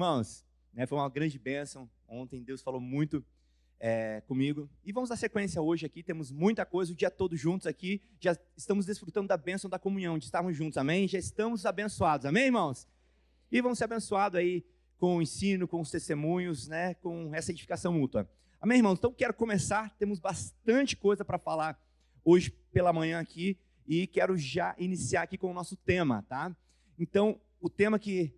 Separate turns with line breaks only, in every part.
Irmãos, foi uma grande bênção. Ontem Deus falou muito comigo. E vamos dar sequência hoje aqui, temos muita coisa, o dia todo juntos aqui. Já estamos desfrutando da bênção da comunhão, de estarmos juntos, amém? Já estamos abençoados, amém, irmãos? E vamos ser abençoados aí com o ensino, com os testemunhos, com essa edificação mútua. Amém, irmãos? Então quero começar, temos bastante coisa para falar hoje pela manhã aqui. E quero já iniciar aqui com o nosso tema, tá? Então, o tema que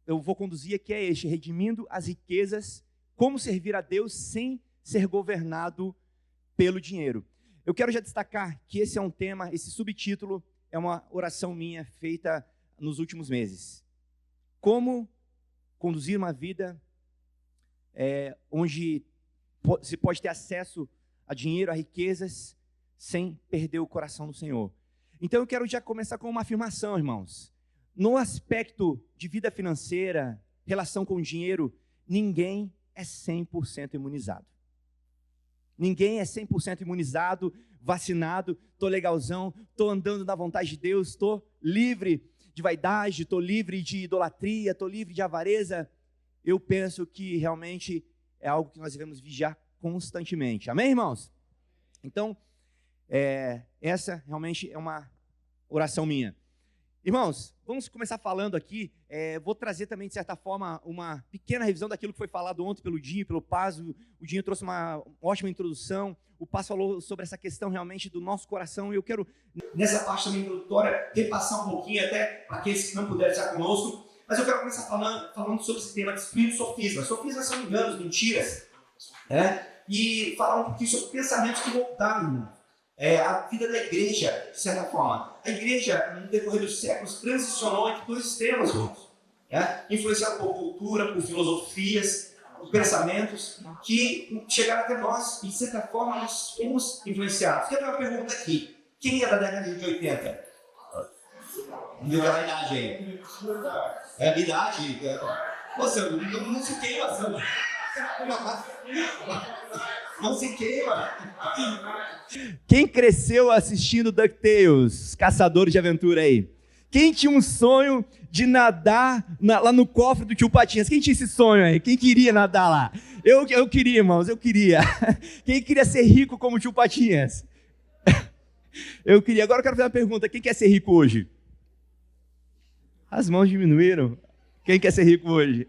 eu vou conduzir aqui é este: redimindo as riquezas, como servir a Deus sem ser governado pelo dinheiro. Eu quero já destacar que esse é um tema, esse subtítulo é uma oração minha feita nos últimos meses. Como conduzir uma vida onde se pode ter acesso a dinheiro, a riquezas, sem perder o coração do Senhor. Então eu quero já começar com uma afirmação, irmãos. No aspecto de vida financeira, relação com o dinheiro, ninguém é 100% imunizado. Ninguém é 100% imunizado, vacinado, estou legalzão, estou andando na vontade de Deus, estou livre de vaidade, estou livre de idolatria, estou livre de avareza. Eu penso que realmente é algo que nós devemos vigiar constantemente. Amém, irmãos? Então, essa realmente é uma oração minha. Irmãos, vamos começar falando aqui, vou trazer também, de certa forma, uma pequena revisão daquilo que foi falado ontem pelo Dinho, pelo Paz. O Dinho trouxe uma ótima introdução, o Paz falou sobre essa questão realmente do nosso coração, e eu quero, nessa parte também introdutória, repassar um pouquinho até para aqueles que não puderam estar conosco, mas eu quero começar falando sobre esse tema de espírito sofisma. Sofismas são enganos, mentiras, e falar um pouquinho sobre pensamentos que voltaram, a vida da igreja, de certa forma. A igreja, no decorrer dos séculos, transicionou entre dois extremos, influenciado por cultura, por filosofias, por pensamentos que chegaram até nós e, de certa forma, nós fomos influenciados. Quero fazer uma pergunta aqui: quem é da década de 80? Não deu a idade aí. É a idade? Você não se queima, não se queima. Quem cresceu assistindo DuckTales, Caçadores de Aventura aí? Quem tinha um sonho de nadar lá no cofre do tio Patinhas? Quem tinha esse sonho aí? Quem queria nadar lá? Eu queria, irmãos, eu queria. Quem queria ser rico como o tio Patinhas? Eu queria. Agora eu quero fazer uma pergunta: quem quer ser rico hoje? As mãos diminuíram. Quem quer ser rico hoje?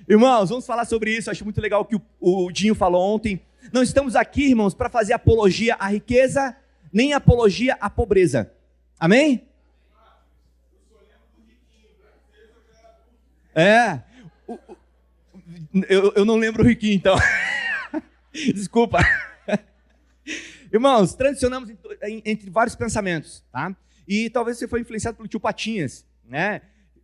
Irmãos, vamos falar sobre isso. Acho muito legal o que o Dinho falou ontem. Não estamos aqui, irmãos, para fazer apologia à riqueza, nem apologia à pobreza. Amém? Eu não lembro o riquinho, então. Desculpa. Irmãos, transicionamos entre vários pensamentos, tá? E talvez você foi influenciado pelo tio Patinhas,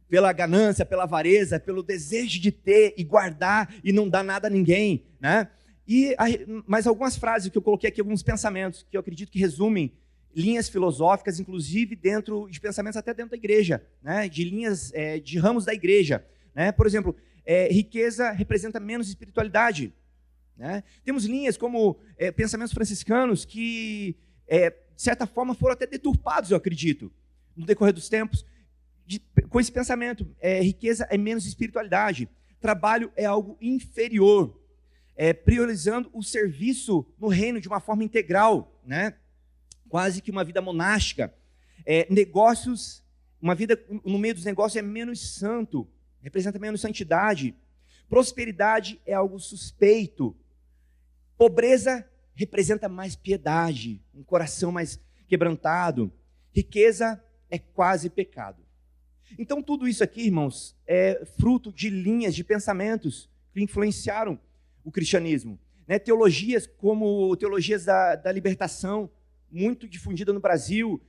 pela ganância, pela avareza, pelo desejo de ter e guardar e não dar nada a ninguém, mas algumas frases que eu coloquei aqui, alguns pensamentos que eu acredito que resumem linhas filosóficas, inclusive dentro de pensamentos até dentro da igreja, de linhas de ramos da igreja, Por exemplo, riqueza representa menos espiritualidade, Temos linhas como pensamentos franciscanos que, de certa forma, foram até deturpados, eu acredito, no decorrer dos tempos, com esse pensamento. Riqueza é menos espiritualidade, trabalho é algo inferior, priorizando o serviço no reino de uma forma integral, quase que uma vida monástica. Negócios, uma vida no meio dos negócios é menos santo, representa menos santidade. Prosperidade é algo suspeito. Pobreza representa mais piedade, um coração mais quebrantado. Riqueza é quase pecado. Então tudo isso aqui, irmãos, é fruto de linhas de pensamentos que influenciaram o cristianismo. Teologias como teologias da libertação, muito difundida no Brasil,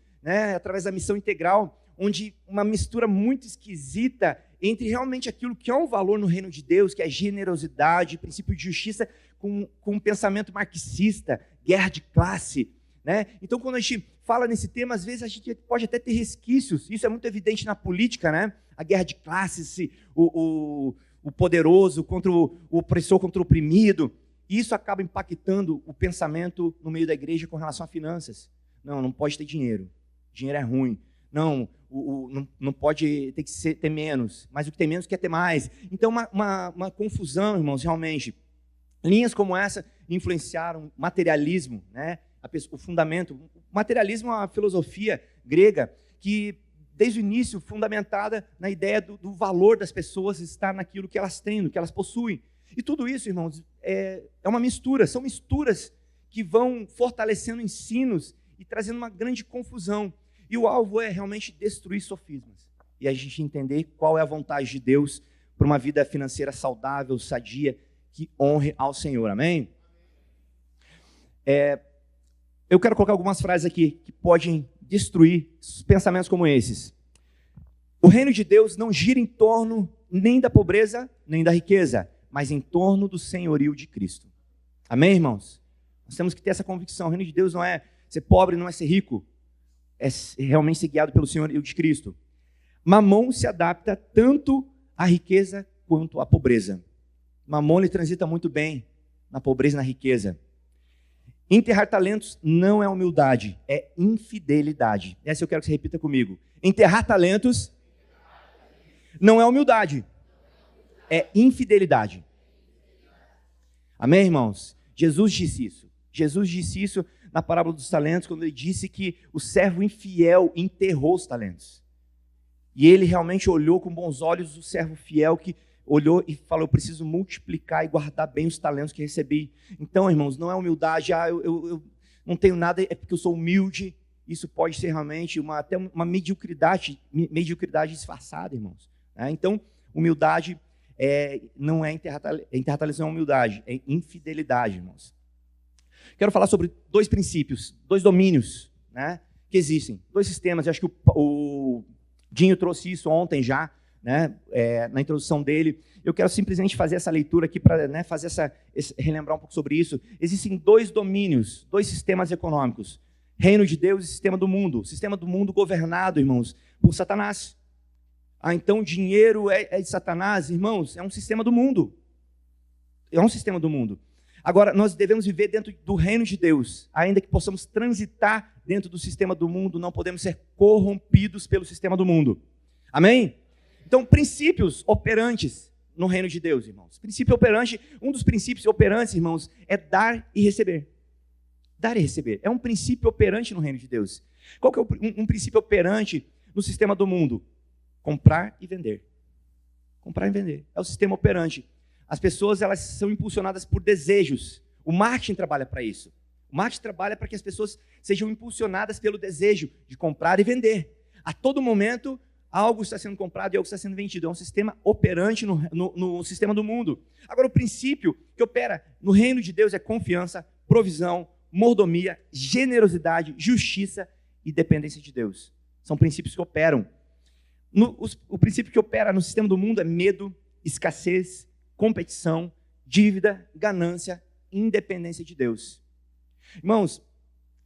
através da missão integral, onde uma mistura muito esquisita entre realmente aquilo que é um valor no reino de Deus, que é generosidade, princípio de justiça, com um pensamento marxista, guerra de classe. Então, quando a gente fala nesse tema, às vezes a gente pode até ter resquícios. Isso é muito evidente na política, A guerra de classes, o poderoso contra o opressor, contra o oprimido. E isso acaba impactando o pensamento no meio da igreja com relação a finanças. Não pode ter dinheiro. Dinheiro é ruim. Não, não pode ter menos, mas o que tem menos quer ter mais. Então, uma confusão, irmãos, realmente. Linhas como essa influenciaram o materialismo, né? O fundamento. O materialismo é uma filosofia grega que, desde o início, fundamentada na ideia do valor das pessoas estar naquilo que elas têm, no que elas possuem. E tudo isso, irmãos, é uma mistura, são misturas que vão fortalecendo ensinos e trazendo uma grande confusão. E o alvo é realmente destruir sofismas. E a gente entender qual é a vontade de Deus para uma vida financeira saudável, sadia, que honre ao Senhor. Amém? Eu quero colocar algumas frases aqui que podem destruir pensamentos como esses. O reino de Deus não gira em torno nem da pobreza, nem da riqueza, mas em torno do senhorio de Cristo. Amém, irmãos? Nós temos que ter essa convicção. O reino de Deus não é ser pobre, não é ser rico. É realmente ser guiado pelo senhorio de Cristo. Mamon se adapta tanto à riqueza quanto à pobreza. Mamon ele transita muito bem na pobreza e na riqueza. Enterrar talentos não é humildade, é infidelidade. Essa eu quero que você repita comigo. Enterrar talentos não é humildade, é infidelidade. Amém, irmãos? Jesus disse isso. Jesus disse isso na parábola dos talentos, quando ele disse que o servo infiel enterrou os talentos. E ele realmente olhou com bons olhos o servo fiel que olhou e falou, eu preciso multiplicar e guardar bem os talentos que recebi. Então, irmãos, não é humildade, eu não tenho nada, é porque eu sou humilde. Isso pode ser realmente até uma mediocridade disfarçada, irmãos. Então, humildade não é enterrar talentos, não é humildade, é infidelidade, irmãos. Quero falar sobre dois princípios, dois domínios, né, que existem, dois sistemas. Eu acho que o Dinho trouxe isso ontem já, né, na introdução dele. Eu quero simplesmente fazer essa leitura aqui para, né, relembrar um pouco sobre isso. Existem dois domínios, dois sistemas econômicos: reino de Deus e sistema do mundo. O sistema do mundo governado, irmãos, por Satanás. Então o dinheiro é de Satanás, irmãos, é um sistema do mundo. É um sistema do mundo. Agora, nós devemos viver dentro do reino de Deus, ainda que possamos transitar dentro do sistema do mundo, não podemos ser corrompidos pelo sistema do mundo. Amém? Então, princípios operantes no reino de Deus, irmãos. Princípio operante, um dos princípios operantes, irmãos, é dar e receber. Dar e receber. É um princípio operante no reino de Deus. Qual que é um princípio operante no sistema do mundo? Comprar e vender. Comprar e vender. É o sistema operante. As pessoas, elas são impulsionadas por desejos. O marketing trabalha para isso. O marketing trabalha para que as pessoas sejam impulsionadas pelo desejo de comprar e vender. A todo momento, algo está sendo comprado e algo está sendo vendido. É um sistema operante no sistema do mundo. Agora, o princípio que opera no reino de Deus é confiança, provisão, mordomia, generosidade, justiça e dependência de Deus. São princípios que operam. O princípio que opera no sistema do mundo é medo, escassez, competição, dívida, ganância, independência de Deus. Irmãos,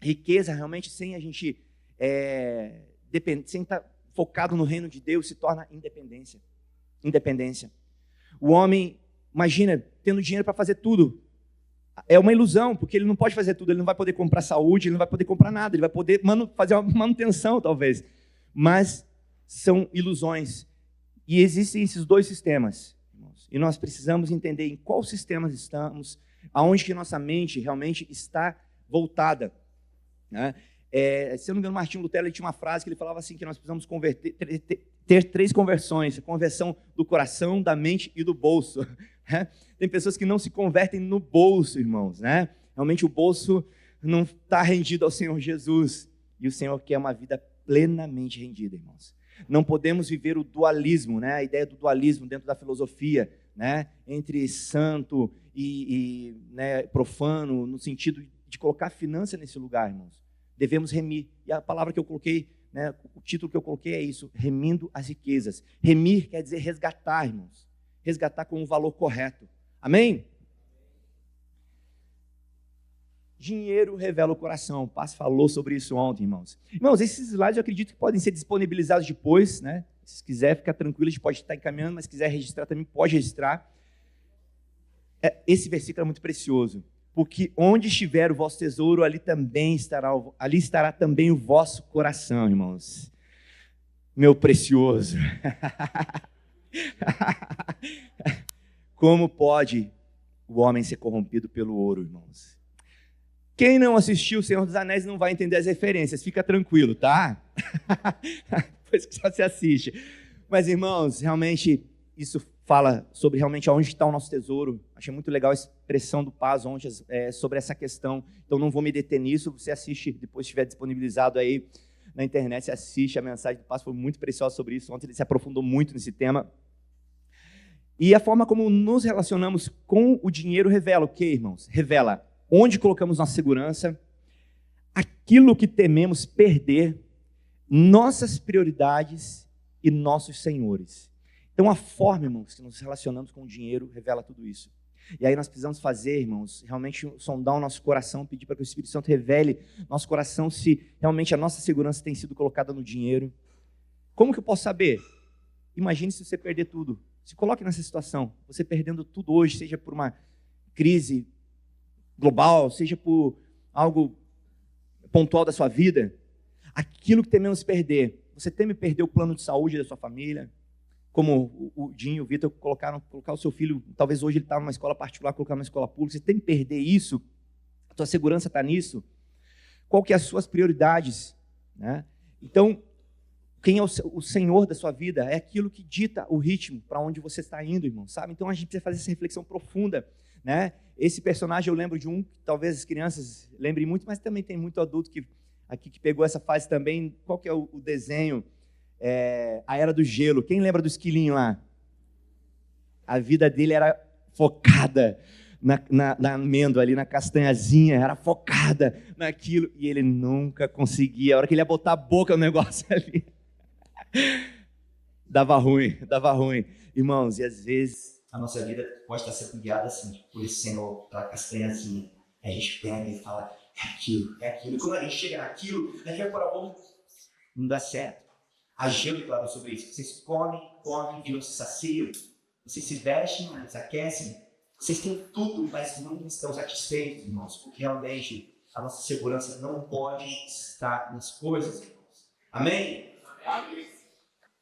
riqueza realmente sem a gente sem estar focado no reino de Deus se torna independência. Independência. O homem, imagina, tendo dinheiro para fazer tudo. É uma ilusão, porque ele não pode fazer tudo, ele não vai poder comprar saúde, ele não vai poder comprar nada, ele vai poder fazer uma manutenção, talvez. Mas são ilusões. E existem esses dois sistemas, irmãos. E nós precisamos entender em qual sistema estamos, aonde que nossa mente realmente está voltada. Né? Se eu não me engano, Martinho Lutero ele tinha uma frase que ele falava assim, que nós precisamos ter 3 conversões: a conversão do coração, da mente e do bolso. Né? Tem pessoas que não se convertem no bolso, irmãos. Né? Realmente o bolso não está rendido ao Senhor Jesus. E o Senhor quer uma vida plenamente rendida, irmãos. Não podemos viver o dualismo, né? A ideia do dualismo dentro da filosofia, né? Entre santo e né, profano, no sentido de colocar a finança nesse lugar, irmãos. Devemos remir. E a palavra que eu coloquei, né, o título que eu coloquei é isso: remindo as riquezas. Remir quer dizer resgatar, irmãos. Resgatar com o valor correto. Amém? Dinheiro revela o coração. O Paz falou sobre isso ontem, irmãos. Irmãos, esses slides eu acredito que podem ser disponibilizados depois, né? Se quiser ficar tranquilo, a gente pode estar encaminhando, mas se quiser registrar também, pode registrar. Esse versículo é muito precioso. Porque onde estiver o vosso tesouro, ali estará também o vosso coração, irmãos. meu precioso. Como pode o homem ser corrompido pelo ouro, irmãos? Quem não assistiu O Senhor dos Anéis não vai entender as referências, fica tranquilo, tá? Depois que só se assiste. Mas, irmãos, realmente, isso fala sobre realmente onde está o nosso tesouro. Achei muito legal a expressão do Paz ontem sobre essa questão. Então, não vou me deter nisso. Você assiste, depois estiver disponibilizado aí na internet, você assiste a mensagem do Paz, foi muito preciosa sobre isso. Ontem ele se aprofundou muito nesse tema. E a forma como nos relacionamos com o dinheiro revela o quê, irmãos? Revela onde colocamos nossa segurança, aquilo que tememos perder, nossas prioridades e nossos senhores. Então, a forma, irmãos, que nos relacionamos com o dinheiro revela tudo isso. E aí nós precisamos fazer, irmãos, realmente sondar o nosso coração, pedir para que o Espírito Santo revele nosso coração se realmente a nossa segurança tem sido colocada no dinheiro. Como que eu posso saber? Imagine se você perder tudo. Se coloque nessa situação, você perdendo tudo hoje, seja por uma crise global, seja por algo pontual da sua vida, aquilo que tememos perder. Você teme perder o plano de saúde da sua família, como o Dinho e o Vitor colocar o seu filho, talvez hoje ele está numa escola particular, colocar numa escola pública, você teme perder isso, a tua segurança está nisso. Qual que é as suas prioridades? Né? Então, quem é o Senhor da sua vida? É aquilo que dita o ritmo para onde você está indo, irmão, sabe? Então a gente precisa fazer essa reflexão profunda, né? Esse personagem eu lembro de um, que talvez as crianças lembrem muito, mas também tem muito adulto que pegou essa fase também. Qual que é o desenho? A Era do Gelo. Quem lembra do esquilinho lá? A vida dele era focada na amêndoa ali, na castanhazinha, era focada naquilo, e ele nunca conseguia. A hora que ele ia botar a boca no negócio ali, dava ruim. Irmãos, e às vezes a nossa vida pode estar sendo guiada assim, por esse Senhor, pela castanhazinha. A gente pega e fala, é aquilo. E quando a gente chega naquilo, a gente vai por a boca, não dá certo. A Geu declarou sobre isso. Vocês comem e não se saciam. Vocês se vestem, se aquecem. Vocês têm tudo, mas não estão satisfeitos, irmãos. Porque realmente a nossa segurança não pode estar nas coisas, irmãos. Amém? Amém.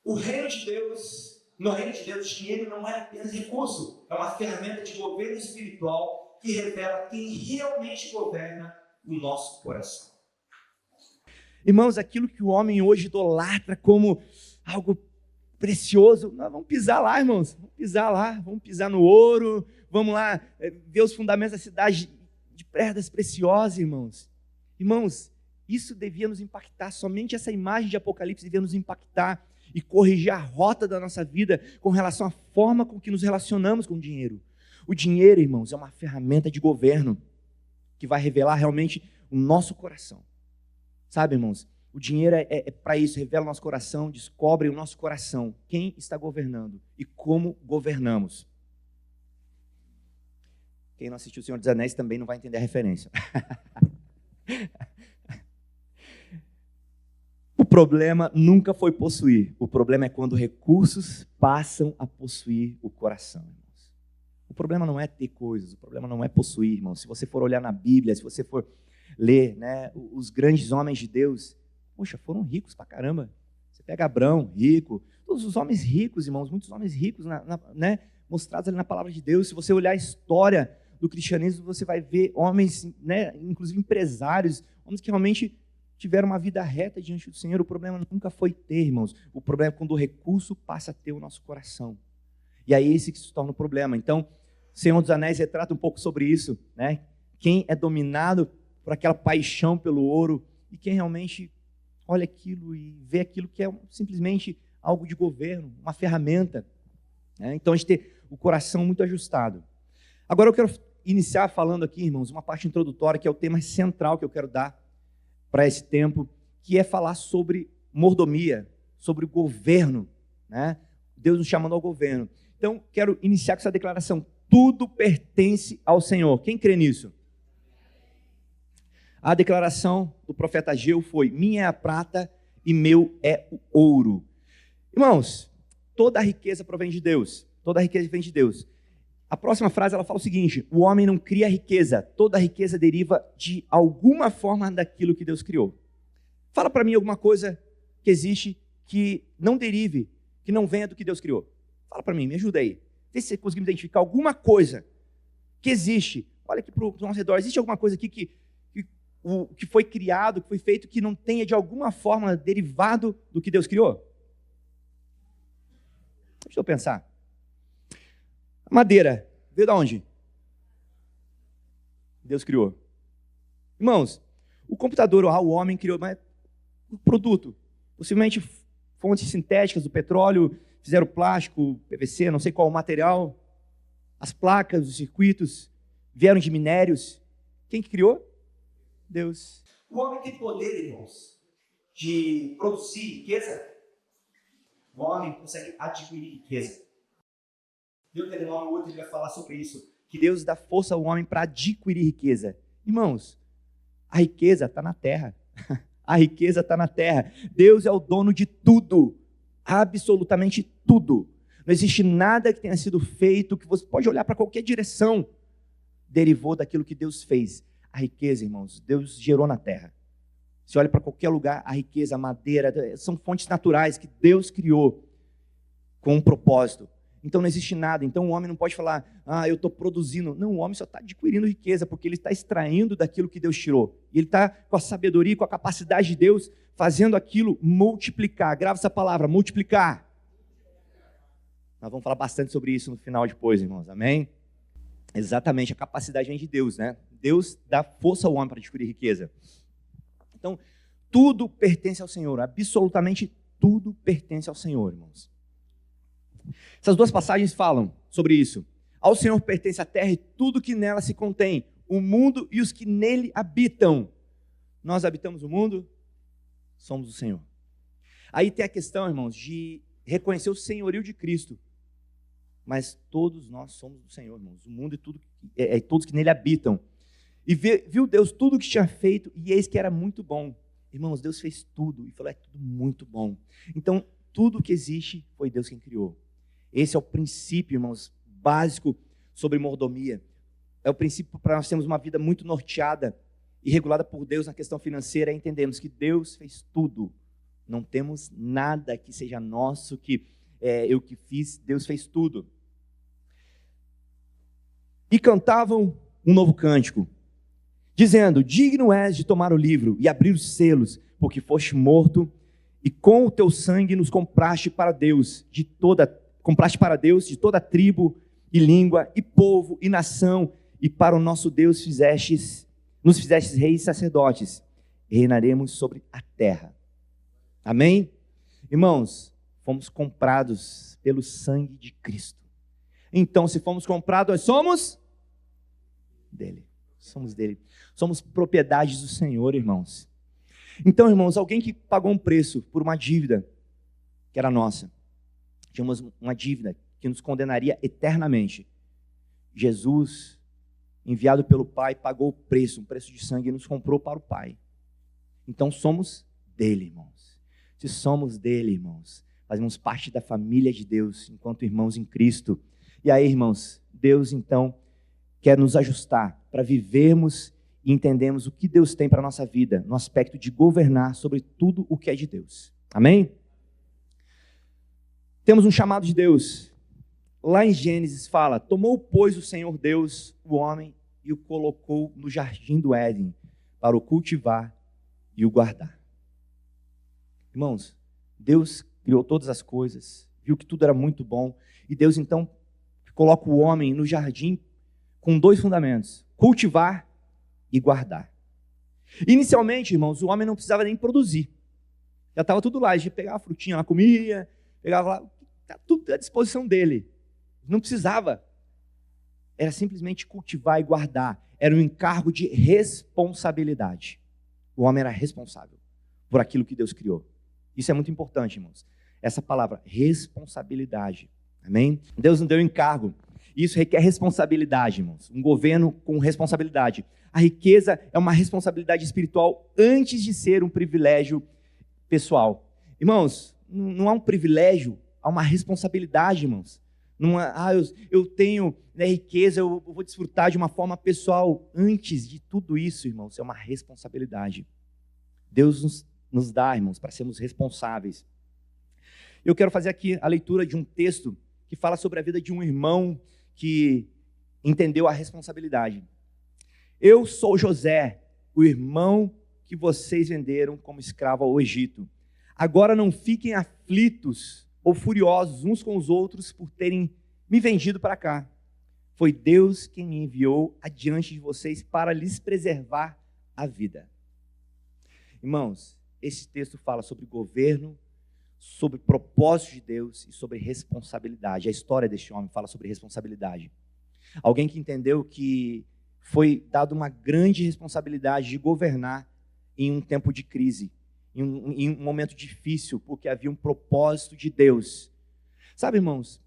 No reino de Deus, o dinheiro não é apenas recurso. É uma ferramenta de governo espiritual que revela quem realmente governa o nosso coração. Irmãos, aquilo que o homem hoje idolatra como algo precioso, nós vamos pisar lá, irmãos, vamos pisar no ouro, vamos lá ver os fundamentos da cidade de pedras preciosas, irmãos. Irmãos, isso devia nos impactar, somente essa imagem de Apocalipse devia nos impactar e corrigir a rota da nossa vida com relação à forma com que nos relacionamos com o dinheiro. O dinheiro, irmãos, é uma ferramenta de governo que vai revelar realmente o nosso coração. Sabe, irmãos, o dinheiro é para isso, revela o nosso coração, descobre o nosso coração, quem está governando e como governamos. Quem não assistiu O Senhor dos Anéis também não vai entender a referência. O problema nunca foi possuir, o problema é quando recursos passam a possuir o coração, irmãos. O problema não é ter coisas, o problema não é possuir, irmãos. Se você for olhar na Bíblia, se você for ler, né, os grandes homens de Deus, poxa, foram ricos pra caramba. Você pega Abraão, rico, todos os homens ricos, irmãos, muitos homens ricos, né, mostrados ali na palavra de Deus. Se você olhar a história do cristianismo, você vai ver homens, né, inclusive empresários, homens que realmente tiveram uma vida reta diante do Senhor. O problema nunca foi ter, irmãos. O problema é quando o recurso passa a ter o nosso coração. E aí esse que se torna o problema. Então, o Senhor dos Anéis retrata um pouco sobre isso, né? Quem é dominado por aquela paixão pelo ouro e quem realmente olha aquilo e vê aquilo que é simplesmente algo de governo, uma ferramenta. Né? Então, a gente tem o coração muito ajustado. Agora, eu quero iniciar falando aqui, irmãos, uma parte introdutória, que é o tema central que eu quero dar para esse tempo, que é falar sobre mordomia, sobre o governo, né? Deus nos chamando ao governo. Então, quero iniciar com essa declaração: tudo pertence ao Senhor. Quem crê nisso? A declaração do profeta Ageu foi: minha é a prata e meu é o ouro. Irmãos, toda a riqueza provém de Deus. Toda a riqueza vem de Deus. A próxima frase, ela fala o seguinte: o homem não cria riqueza, toda a riqueza deriva de alguma forma daquilo que Deus criou. Fala para mim alguma coisa que existe que não derive, que não venha do que Deus criou? Fala para mim, me ajuda aí. Vê se você conseguir identificar alguma coisa que existe. Olha aqui para o nosso redor. Existe alguma coisa aqui que foi criado, que foi feito, que não tenha de alguma forma derivado do que Deus criou? Deixa eu pensar. A madeira veio de onde? Deus criou. Irmãos, o computador, o homem criou, mas o produto, possivelmente fontes sintéticas do petróleo, fizeram plástico, PVC, não sei qual o material, as placas, os circuitos, vieram de minérios. Quem que criou? Deus. O homem tem poder, irmãos, de produzir riqueza. O homem consegue adquirir riqueza. Deuteronômio 8, ele vai falar sobre isso, que Deus dá força ao homem para adquirir riqueza. Irmãos, a riqueza está na terra. A riqueza está na terra. Deus é o dono de tudo. Absolutamente tudo. Não existe nada que tenha sido feito, que você pode olhar para qualquer direção, derivou daquilo que Deus fez. A riqueza, irmãos, Deus gerou na terra. Você olha para qualquer lugar, a riqueza, a madeira, são fontes naturais que Deus criou com um propósito. Então não existe nada. Então o homem não pode falar, eu estou produzindo. Não, o homem só está adquirindo riqueza, porque ele está extraindo daquilo que Deus tirou. E ele está com a sabedoria, com a capacidade de Deus, fazendo aquilo multiplicar. Grava essa palavra, multiplicar. Nós vamos falar bastante sobre isso no final depois, irmãos, amém? Exatamente, a capacidade vem de Deus, né? Deus dá força ao homem para adquirir riqueza. Então, tudo pertence ao Senhor, absolutamente tudo pertence ao Senhor, irmãos. Essas duas passagens falam sobre isso. Ao Senhor pertence a terra e tudo que nela se contém, o mundo e os que nele habitam. Nós habitamos o mundo, somos o Senhor. Aí tem a questão, irmãos, de reconhecer o senhorio de Cristo. Mas todos nós somos do Senhor, irmãos. O mundo e tudo, todos que nele habitam. E viu Deus tudo o que tinha feito, e eis que era muito bom. Irmãos, Deus fez tudo, e falou, é tudo muito bom. Então, tudo que existe foi Deus quem criou. Esse é o princípio, irmãos, básico sobre mordomia. É o princípio para nós termos uma vida muito norteada e regulada por Deus na questão financeira, é entendermos que Deus fez tudo. Não temos nada que seja nosso, que eu que fiz, Deus fez tudo. E cantavam um novo cântico, dizendo, digno és de tomar o livro e abrir os selos, porque foste morto, e com o teu sangue nos compraste para Deus de toda tribo e língua e povo e nação, e para o nosso Deus nos fizestes reis e sacerdotes, e reinaremos sobre a terra. Amém? Irmãos, fomos comprados pelo sangue de Cristo. Então, se fomos comprados, nós somos dele. Somos dele. Somos propriedades do Senhor, irmãos. Então, irmãos, alguém que pagou um preço por uma dívida que era nossa. Tínhamos uma dívida que nos condenaria eternamente. Jesus, enviado pelo Pai, pagou o preço, um preço de sangue, e nos comprou para o Pai. Então, somos dele, irmãos. Se somos dele, irmãos, fazemos parte da família de Deus, enquanto irmãos em Cristo. E aí, irmãos, Deus, então, quer nos ajustar para vivermos e entendermos o que Deus tem para a nossa vida, no aspecto de governar sobre tudo o que é de Deus. Amém? Temos um chamado de Deus. Lá em Gênesis fala, tomou, pois, o Senhor Deus o homem e o colocou no jardim do Éden para o cultivar e o guardar. Irmãos, Deus criou todas as coisas, viu que tudo era muito bom, e Deus então coloca o homem no jardim com dois fundamentos, cultivar e guardar. Inicialmente, irmãos, o homem não precisava nem produzir. Já estava tudo lá, ele pegava a frutinha lá, comia, pegava lá, estava tudo à disposição dele. Não precisava. Era simplesmente cultivar e guardar. Era um encargo de responsabilidade. O homem era responsável por aquilo que Deus criou. Isso é muito importante, irmãos. Essa palavra, responsabilidade. Amém? Deus nos deu encargo. Isso requer responsabilidade, irmãos. Um governo com responsabilidade. A riqueza é uma responsabilidade espiritual antes de ser um privilégio pessoal. Irmãos, não há um privilégio, há uma responsabilidade, irmãos. Não há, eu tenho riqueza, eu vou desfrutar de uma forma pessoal. Antes de tudo isso, irmãos, é uma responsabilidade. Deus nos dá, irmãos, para sermos responsáveis. Eu quero fazer aqui a leitura de um texto que fala sobre a vida de um irmão que entendeu a responsabilidade. Eu sou José, o irmão que vocês venderam como escravo ao Egito. Agora não fiquem aflitos ou furiosos uns com os outros por terem me vendido para cá. Foi Deus quem me enviou adiante de vocês para lhes preservar a vida. Irmãos, esse texto fala sobre governo, sobre propósito de Deus e sobre responsabilidade. A história deste homem fala sobre responsabilidade. Alguém que entendeu que foi dado uma grande responsabilidade de governar em um tempo de crise, em um momento difícil, porque havia um propósito de Deus. Sabe, irmãos,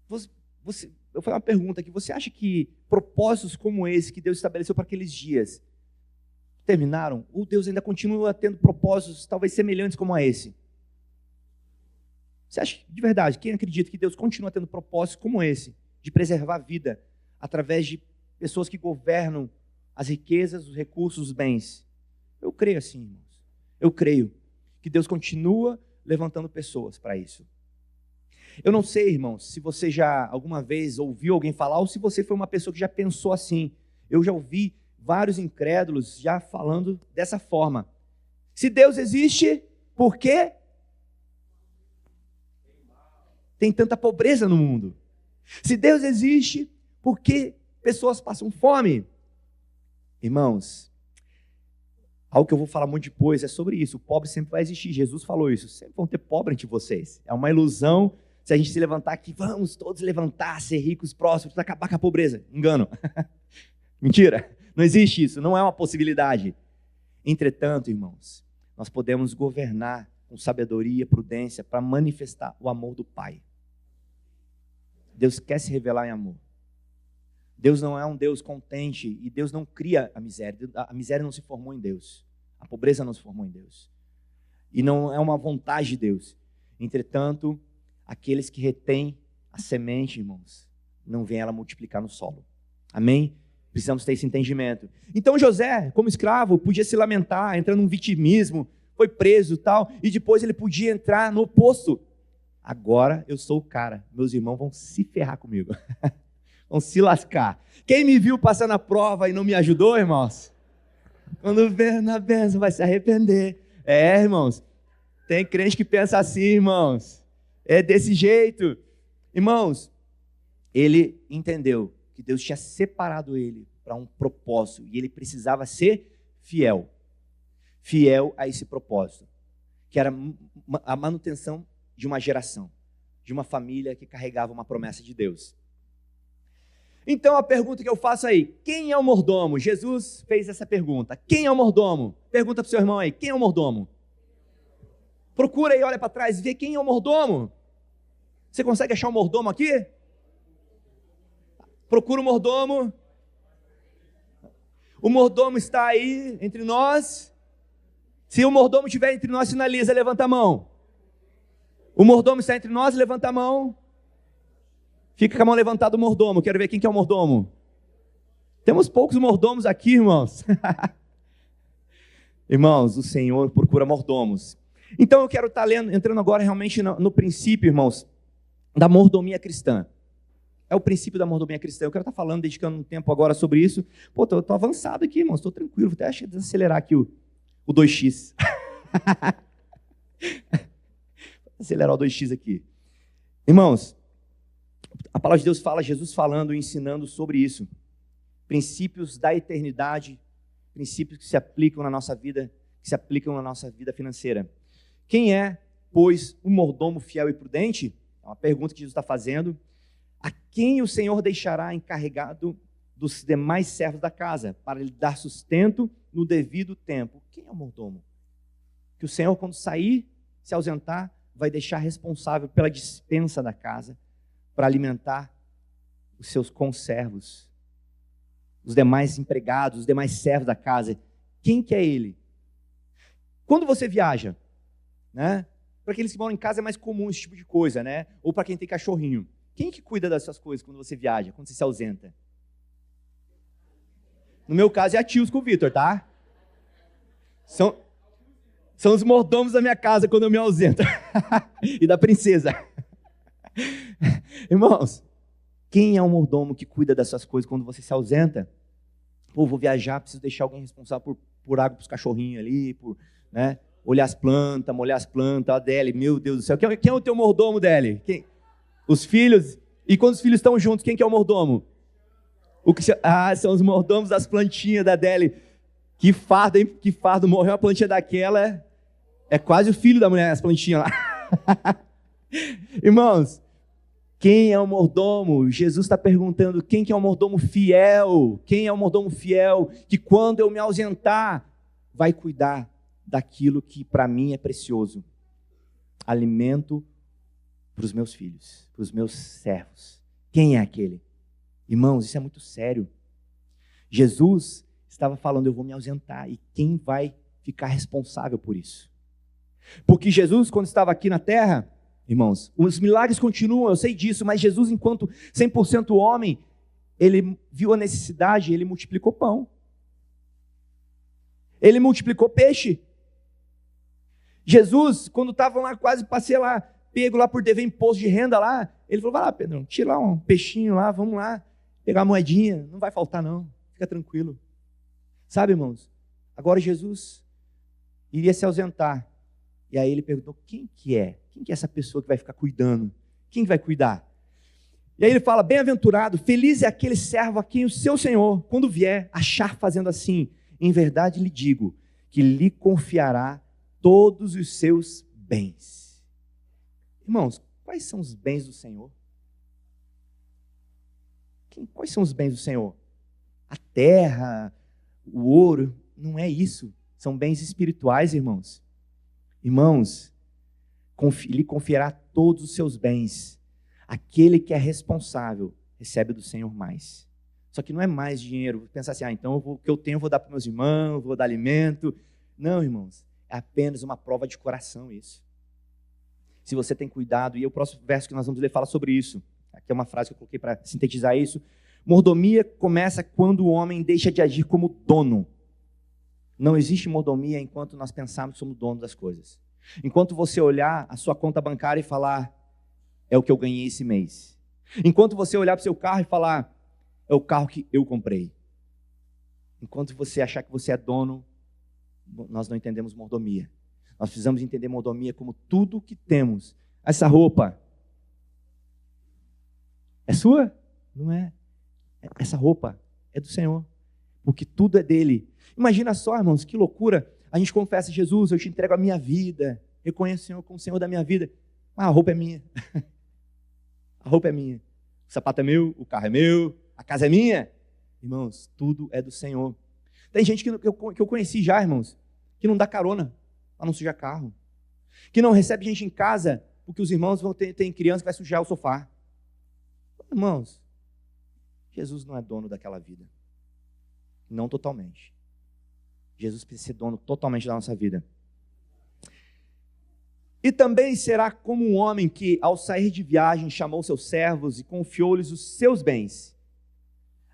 eu vou fazer uma pergunta aqui. Você acha que propósitos como esse que Deus estabeleceu para aqueles dias terminaram? Ou Deus ainda continua tendo propósitos talvez semelhantes como a esse? Você acha, de verdade, quem acredita que Deus continua tendo propósitos como esse, de preservar a vida, através de pessoas que governam as riquezas, os recursos, os bens? Eu creio assim, irmãos. Eu creio que Deus continua levantando pessoas para isso. Eu não sei, irmãos, se você já alguma vez ouviu alguém falar, ou se você foi uma pessoa que já pensou assim. Eu já ouvi vários incrédulos já falando dessa forma. Se Deus existe, por que tem tanta pobreza no mundo? Se Deus existe, por que pessoas passam fome? Irmãos, algo que eu vou falar muito depois é sobre isso. O pobre sempre vai existir. Jesus falou isso. Sempre vão ter pobre entre vocês. É uma ilusão se a gente se levantar aqui. Vamos todos levantar, ser ricos, prósperos, acabar com a pobreza. Engano. Mentira. Não existe isso. Não é uma possibilidade. Entretanto, irmãos, nós podemos governar com sabedoria, prudência, para manifestar o amor do Pai. Deus quer se revelar em amor. Deus não é um Deus contente e Deus não cria a miséria. A miséria não se formou em Deus. A pobreza não se formou em Deus. E não é uma vontade de Deus. Entretanto, aqueles que retêm a semente, irmãos, não vêm ela multiplicar no solo. Amém? Precisamos ter esse entendimento. Então José, como escravo, podia se lamentar, entrando num vitimismo, foi preso e tal, e depois ele podia entrar no oposto. Agora eu sou o cara, meus irmãos vão se ferrar comigo. Vão se lascar. Quem me viu passando a prova e não me ajudou, irmãos? Quando ver na bênção vai se arrepender. É, irmãos, tem crente que pensa assim, irmãos. É desse jeito. Irmãos, ele entendeu que Deus tinha separado ele para um propósito e ele precisava ser fiel. Fiel a esse propósito, que era a manutenção de uma geração, de uma família que carregava uma promessa de Deus. Então a pergunta que eu faço aí, quem é o mordomo? Jesus fez essa pergunta. Quem é o mordomo? Pergunta para o seu irmão aí, quem é o mordomo? Procura aí, olha para trás e vê quem é o mordomo. Você consegue achar o mordomo aqui? Procura o mordomo. O mordomo está aí entre nós. Se o mordomo estiver entre nós, sinaliza, levanta a mão. O mordomo está entre nós, levanta a mão. Fica com a mão levantada o mordomo. Quero ver quem que é o mordomo. Temos poucos mordomos aqui, irmãos. Irmãos, o Senhor procura mordomos. Então eu quero estar entrando agora realmente no princípio, irmãos, da mordomia cristã. É o princípio da mordomia cristã. Eu quero estar falando, dedicando um tempo agora sobre isso. Pô, estou avançado aqui, irmãos. Estou tranquilo. Vou até desacelerar aqui o 2x. Acelerar o 2x aqui. Irmãos, a palavra de Deus fala, Jesus falando e ensinando sobre isso. Princípios da eternidade, princípios que se aplicam na nossa vida, financeira. Quem é, pois, o mordomo fiel e prudente? É uma pergunta que Jesus está fazendo. A quem o Senhor deixará encarregado dos demais servos da casa, para lhe dar sustento no devido tempo? Quem é o mordomo? Que o Senhor, quando sair, se ausentar, vai deixar responsável pela dispensa da casa, para alimentar os seus conservos, os demais empregados, os demais servos da casa. Quem que é ele? Quando você viaja, né? Para aqueles que moram em casa é mais comum esse tipo de coisa, né? Ou para quem tem cachorrinho. Quem que cuida dessas coisas quando você viaja, quando você se ausenta? No meu caso é a tios com o Vitor, tá? São os mordomos da minha casa quando eu me ausento. E da princesa. Irmãos, quem é o mordomo que cuida dessas coisas quando você se ausenta? Pô, vou viajar, preciso deixar alguém responsável por água para os cachorrinhos ali, por, né, olhar as plantas, molhar as plantas. A Deli, meu Deus do céu. Quem é o teu mordomo, Deli? Quem? Os filhos? E quando os filhos estão juntos, quem que é o mordomo? São os mordomos das plantinhas da Deli. Que fardo, hein? Que fardo. Morreu uma plantinha daquela. É quase o filho da mulher, as plantinhas lá. Irmãos, quem é o mordomo? Jesus está perguntando quem que é o mordomo fiel. Quem é o mordomo fiel que quando eu me ausentar, vai cuidar daquilo que para mim é precioso. Alimento para os meus filhos, para os meus servos. Quem é aquele? Irmãos, isso é muito sério. Jesus estava falando, eu vou me ausentar. E quem vai ficar responsável por isso? Porque Jesus, quando estava aqui na terra, irmãos, os milagres continuam, eu sei disso, mas Jesus, enquanto 100% homem, ele viu a necessidade, ele multiplicou pão. Ele multiplicou peixe. Jesus, quando estavam lá, quase passei lá, pego lá por dever imposto de renda lá, ele falou, vai lá, Pedrão, tira lá um peixinho lá, vamos lá, pegar uma moedinha, não vai faltar não, fica tranquilo. Sabe, irmãos, agora Jesus iria se ausentar, e aí ele perguntou, quem que é essa pessoa que vai ficar cuidando? Quem vai cuidar? E aí ele fala, bem-aventurado, feliz é aquele servo a quem o seu Senhor, quando vier, achar fazendo assim. Em verdade lhe digo, que lhe confiará todos os seus bens. Irmãos, quais são os bens do Senhor? Quais são os bens do Senhor? A terra, o ouro, não é isso. São bens espirituais, irmãos. Irmãos, lhe confiará todos os seus bens. Aquele que é responsável recebe do Senhor mais. Só que não é mais dinheiro. Pensar assim, então o que eu tenho eu vou dar para meus irmãos, vou dar alimento. Não, irmãos, é apenas uma prova de coração isso. Se você tem cuidado, e o próximo verso que nós vamos ler fala sobre isso. Aqui é uma frase que eu coloquei para sintetizar isso. Mordomia começa quando o homem deixa de agir como dono. Não existe mordomia enquanto nós pensarmos que somos dono das coisas. Enquanto você olhar a sua conta bancária e falar, é o que eu ganhei esse mês. Enquanto você olhar para o seu carro e falar, é o carro que eu comprei. Enquanto você achar que você é dono, nós não entendemos mordomia. Nós precisamos entender mordomia como tudo que temos. Essa roupa é sua? Não é. Essa roupa é do Senhor, porque tudo é dele. Imagina só, irmãos, que loucura. A gente confessa, Jesus, eu te entrego a minha vida, reconheço o Senhor como o Senhor da minha vida. Mas a roupa é minha. A roupa é minha. O sapato é meu, o carro é meu, a casa é minha. Irmãos, tudo é do Senhor. Tem gente que eu conheci já, irmãos, que não dá carona para não sujar carro. Que não recebe gente em casa porque os irmãos vão ter criança que vai sujar o sofá. Irmãos, Jesus não é dono daquela vida. Não totalmente. Jesus precisa ser dono totalmente da nossa vida. E também será como um homem que, ao sair de viagem, chamou seus servos e confiou-lhes os seus bens.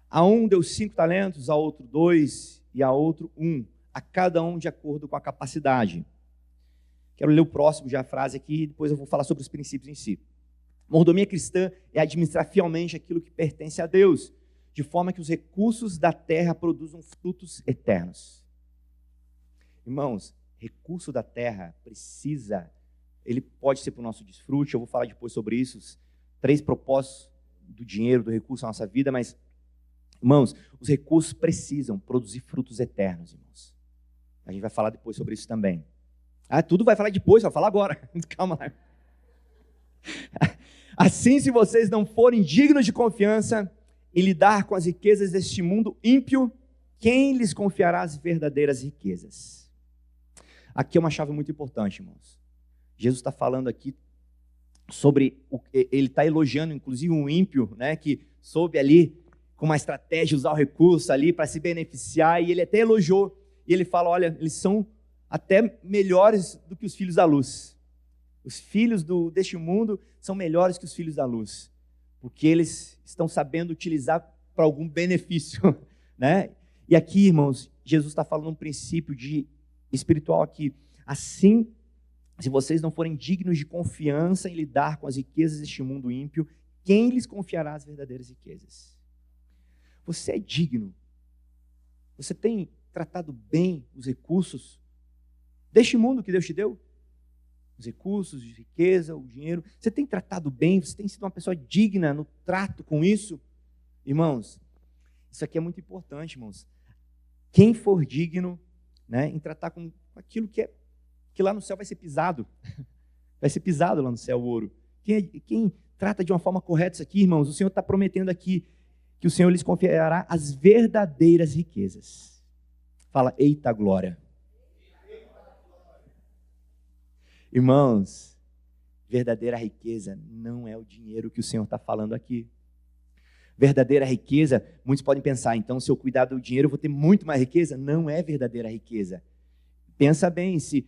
A um deu 5 talentos, a outro 2 e a outro 1, a cada um de acordo com a capacidade. Quero ler o próximo já a frase aqui, e depois eu vou falar sobre os princípios em si. Mordomia cristã é administrar fielmente aquilo que pertence a Deus, de forma que os recursos da terra produzam frutos eternos. Irmãos, recurso da terra ele pode ser para o nosso desfrute, eu vou falar depois sobre isso, os 3 propósitos do dinheiro, do recurso na nossa vida, mas, irmãos, os recursos precisam produzir frutos eternos, irmãos. A gente vai falar depois sobre isso também. Tudo vai falar depois, vai falar agora. Calma lá. Assim, se vocês não forem dignos de confiança em lidar com as riquezas deste mundo ímpio, quem lhes confiará as verdadeiras riquezas? Aqui é uma chave muito importante, irmãos. Jesus está falando aqui sobre, ele está elogiando inclusive um ímpio, né, que soube ali, com uma estratégia, usar o recurso ali para se beneficiar, e ele até elogiou, e ele fala, olha, eles são até melhores do que os filhos da luz. Os filhos deste mundo são melhores que os filhos da luz, porque eles estão sabendo utilizar para algum benefício, né? E aqui, irmãos, Jesus está falando um princípio espiritual aqui. Assim, se vocês não forem dignos de confiança em lidar com as riquezas deste mundo ímpio, quem lhes confiará as verdadeiras riquezas? Você é digno? Você tem tratado bem os recursos deste mundo que Deus te deu? Os recursos, de riqueza, o dinheiro. Você tem tratado bem? Você tem sido uma pessoa digna no trato com isso? Irmãos, isso aqui é muito importante, irmãos. Quem for digno, né, em tratar com aquilo que lá no céu vai ser pisado. Vai ser pisado lá no céu o ouro. Quem trata de uma forma correta isso aqui, irmãos, o Senhor está prometendo aqui que o Senhor lhes confiará as verdadeiras riquezas. Fala, eita glória. Irmãos, verdadeira riqueza não é o dinheiro que o Senhor está falando aqui. Verdadeira riqueza, muitos podem pensar, então se eu cuidar do dinheiro eu vou ter muito mais riqueza. Não é verdadeira riqueza. Pensa bem, se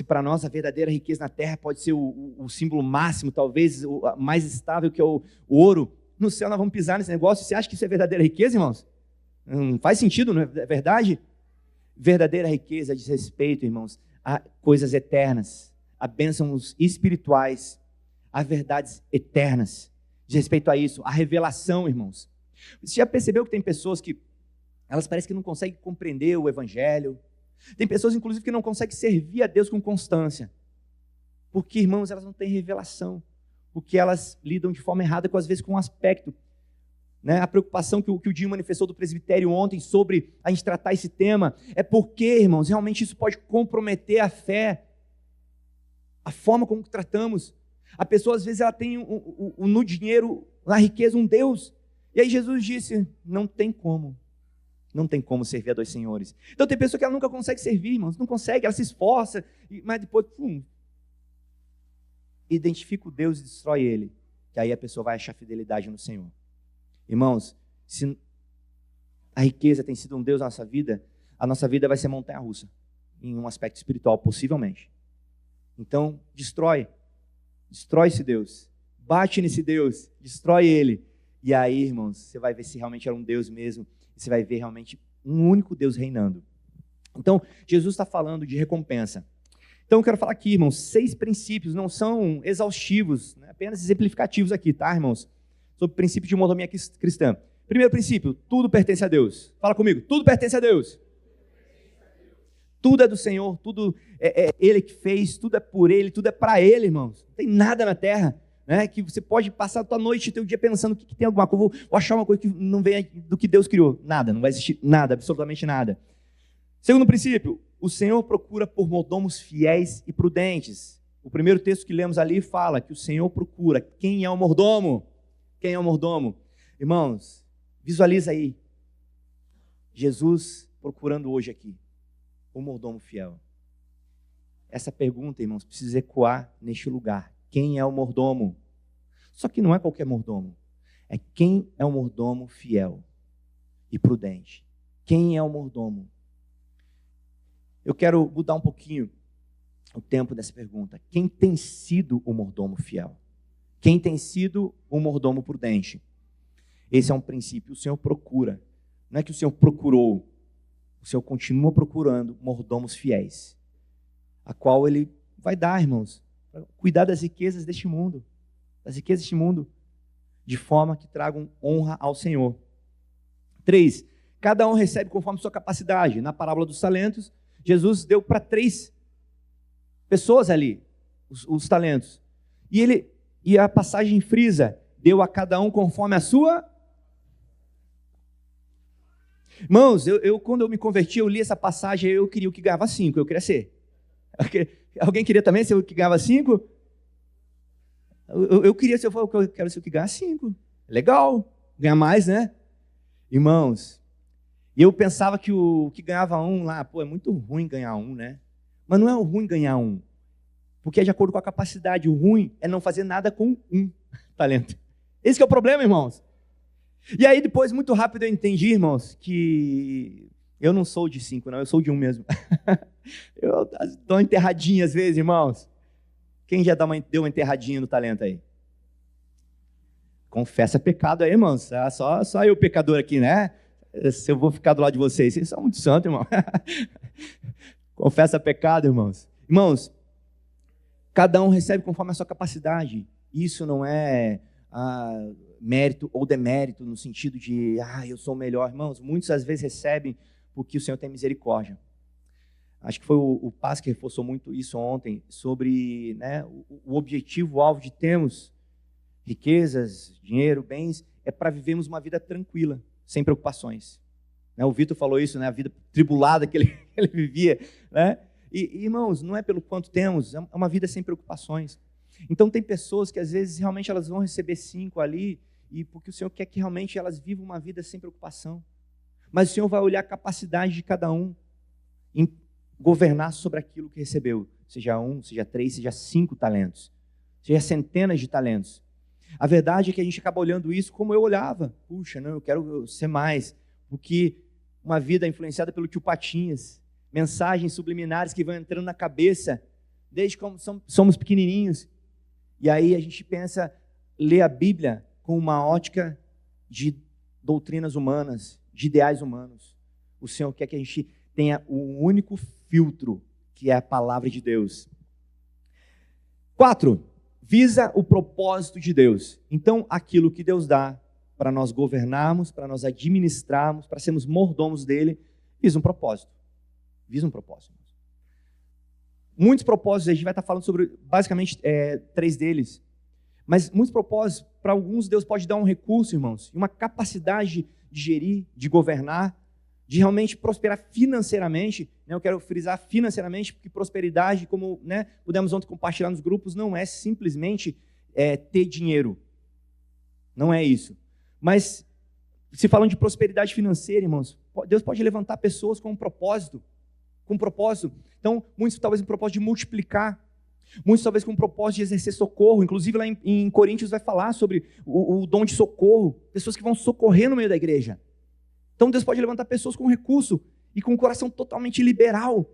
para nós a verdadeira riqueza na terra pode ser o símbolo máximo, talvez o mais estável, que é o ouro, no céu nós vamos pisar nesse negócio. Você acha que isso é verdadeira riqueza, irmãos? Não faz sentido, não é verdade? Verdadeira riqueza diz respeito, irmãos, a coisas eternas, a bênçãos espirituais, a verdades eternas. Diz respeito a isso, a revelação, irmãos. Você já percebeu que tem pessoas que elas parecem que não conseguem compreender o evangelho? Tem pessoas, inclusive, que não conseguem servir a Deus com constância. Porque, irmãos, elas não têm revelação. Porque elas lidam de forma errada, às vezes, com um aspecto. Né? A preocupação que o Dinho manifestou do presbitério ontem sobre a gente tratar esse tema é porque, irmãos, realmente isso pode comprometer a fé, a forma como tratamos. A pessoa, às vezes, ela tem no dinheiro, na riqueza, um Deus. E aí Jesus disse, não tem como. Não tem como servir a dois senhores. Então tem pessoa que ela nunca consegue servir, irmãos. Não consegue, ela se esforça, mas depois, identifica o Deus e destrói ele. Que aí a pessoa vai achar fidelidade no Senhor. Irmãos, se a riqueza tem sido um Deus na nossa vida, a nossa vida vai ser montanha-russa. Em um aspecto espiritual, possivelmente. Então, destrói esse Deus. Bate nesse Deus, destrói ele. E aí, irmãos, você vai ver se realmente era um Deus mesmo. E você vai ver realmente um único Deus reinando. Então, Jesus está falando de recompensa. Então, eu quero falar aqui, irmãos, 6 princípios, não são exaustivos, né? Apenas exemplificativos aqui, tá, irmãos? Sobre o princípio de mordomia cristã. Primeiro princípio, tudo pertence a Deus. Fala comigo, tudo pertence a Deus. Tudo é do Senhor, tudo é Ele que fez, tudo é por Ele, tudo é para Ele, irmãos. Não tem nada na terra, né, que você pode passar a tua noite, teu dia pensando que tem alguma coisa, vou achar uma coisa que não venha do que Deus criou. Nada, não vai existir nada, absolutamente nada. Segundo princípio, o Senhor procura por mordomos fiéis e prudentes. O primeiro texto que lemos ali fala que o Senhor procura. Quem é o mordomo? Quem é o mordomo? Irmãos, visualiza aí. Jesus procurando hoje aqui o mordomo fiel. Essa pergunta, irmãos, precisa ecoar neste lugar. Quem é o mordomo? Só que não é qualquer mordomo. É quem é o mordomo fiel e prudente. Quem é o mordomo? Eu quero mudar um pouquinho o tempo dessa pergunta. Quem tem sido o mordomo fiel? Quem tem sido o mordomo prudente? Esse é um princípio. O Senhor procura. Não é que o Senhor procurou. O Senhor continua procurando mordomos fiéis, a qual Ele vai dar, irmãos, para cuidar das riquezas deste mundo, de forma que tragam honra ao Senhor. 3, cada um recebe conforme sua capacidade. Na parábola dos talentos, Jesus deu para 3 pessoas ali os talentos. E a passagem frisa, deu a cada um conforme a sua. Irmãos, quando eu me converti, eu li essa passagem, eu queria o que ganhava 5, eu queria ser. Alguém queria também ser o que ganhava 5? Eu queria ser, eu quero ser o que ganha 5. Legal, ganhar mais, né? Irmãos, eu pensava que o que ganhava 1 lá, é muito ruim ganhar 1, né? Mas não é o ruim ganhar 1, porque é de acordo com a capacidade. O ruim é não fazer nada com 1 talento. Esse que é o problema, irmãos. E aí depois, muito rápido, eu entendi, irmãos, que eu não sou de 5, não, eu sou de 1 mesmo. Eu dou uma enterradinha às vezes, irmãos. Quem já deu uma enterradinha no talento aí? Confessa pecado aí, irmãos. Só eu pecador aqui, né? Se eu vou ficar do lado de vocês são muito santos, irmão. Confessa pecado, irmãos. Irmãos, cada um recebe conforme a sua capacidade. Isso não é mérito ou demérito no sentido de, eu sou o melhor. Irmãos, muitos às vezes recebem porque o Senhor tem misericórdia. Acho que foi o Paz que reforçou muito isso ontem, sobre, né, o objetivo, o alvo de termos riquezas, dinheiro, bens, é para vivermos uma vida tranquila, sem preocupações. Né, o Vitor falou isso, né, a vida tribulada que ele vivia. Né? E, irmãos, não é pelo quanto temos, é uma vida sem preocupações. Então tem pessoas que às vezes realmente elas vão receber 5 ali, e porque o Senhor quer que realmente elas vivam uma vida sem preocupação. Mas o Senhor vai olhar a capacidade de cada um em governar sobre aquilo que recebeu, seja 1, seja 3, seja 5 talentos, seja centenas de talentos. A verdade é que a gente acaba olhando isso como eu olhava. Puxa, não, eu quero ser mais, porque uma vida influenciada pelo tio Patinhas, mensagens subliminares que vão entrando na cabeça, desde como somos pequenininhos, e aí a gente pensa, ler a Bíblia com uma ótica de doutrinas humanas, de ideais humanos. O Senhor quer que a gente tenha um único filtro, que é a palavra de Deus. 4, visa o propósito de Deus. Então, aquilo que Deus dá para nós governarmos, para nós administrarmos, para sermos mordomos dele, visa um propósito. Visa um propósito. Muitos propósitos, a gente vai estar falando sobre, basicamente, 3 deles. Mas muitos propósitos, para alguns, Deus pode dar um recurso, irmãos, uma capacidade de gerir, de governar, de realmente prosperar financeiramente. Eu quero frisar financeiramente, porque prosperidade, como, né, pudemos ontem compartilhar nos grupos, não é simplesmente ter dinheiro. Não é isso. Mas, se falando de prosperidade financeira, irmãos, Deus pode levantar pessoas com um propósito. Com um propósito. Então, muitos talvez com um propósito de multiplicar. Muitos talvez com um propósito de exercer socorro. Inclusive, lá em Coríntios vai falar sobre o dom de socorro. Pessoas que vão socorrer no meio da igreja. Então Deus pode levantar pessoas com recurso e com um coração totalmente liberal,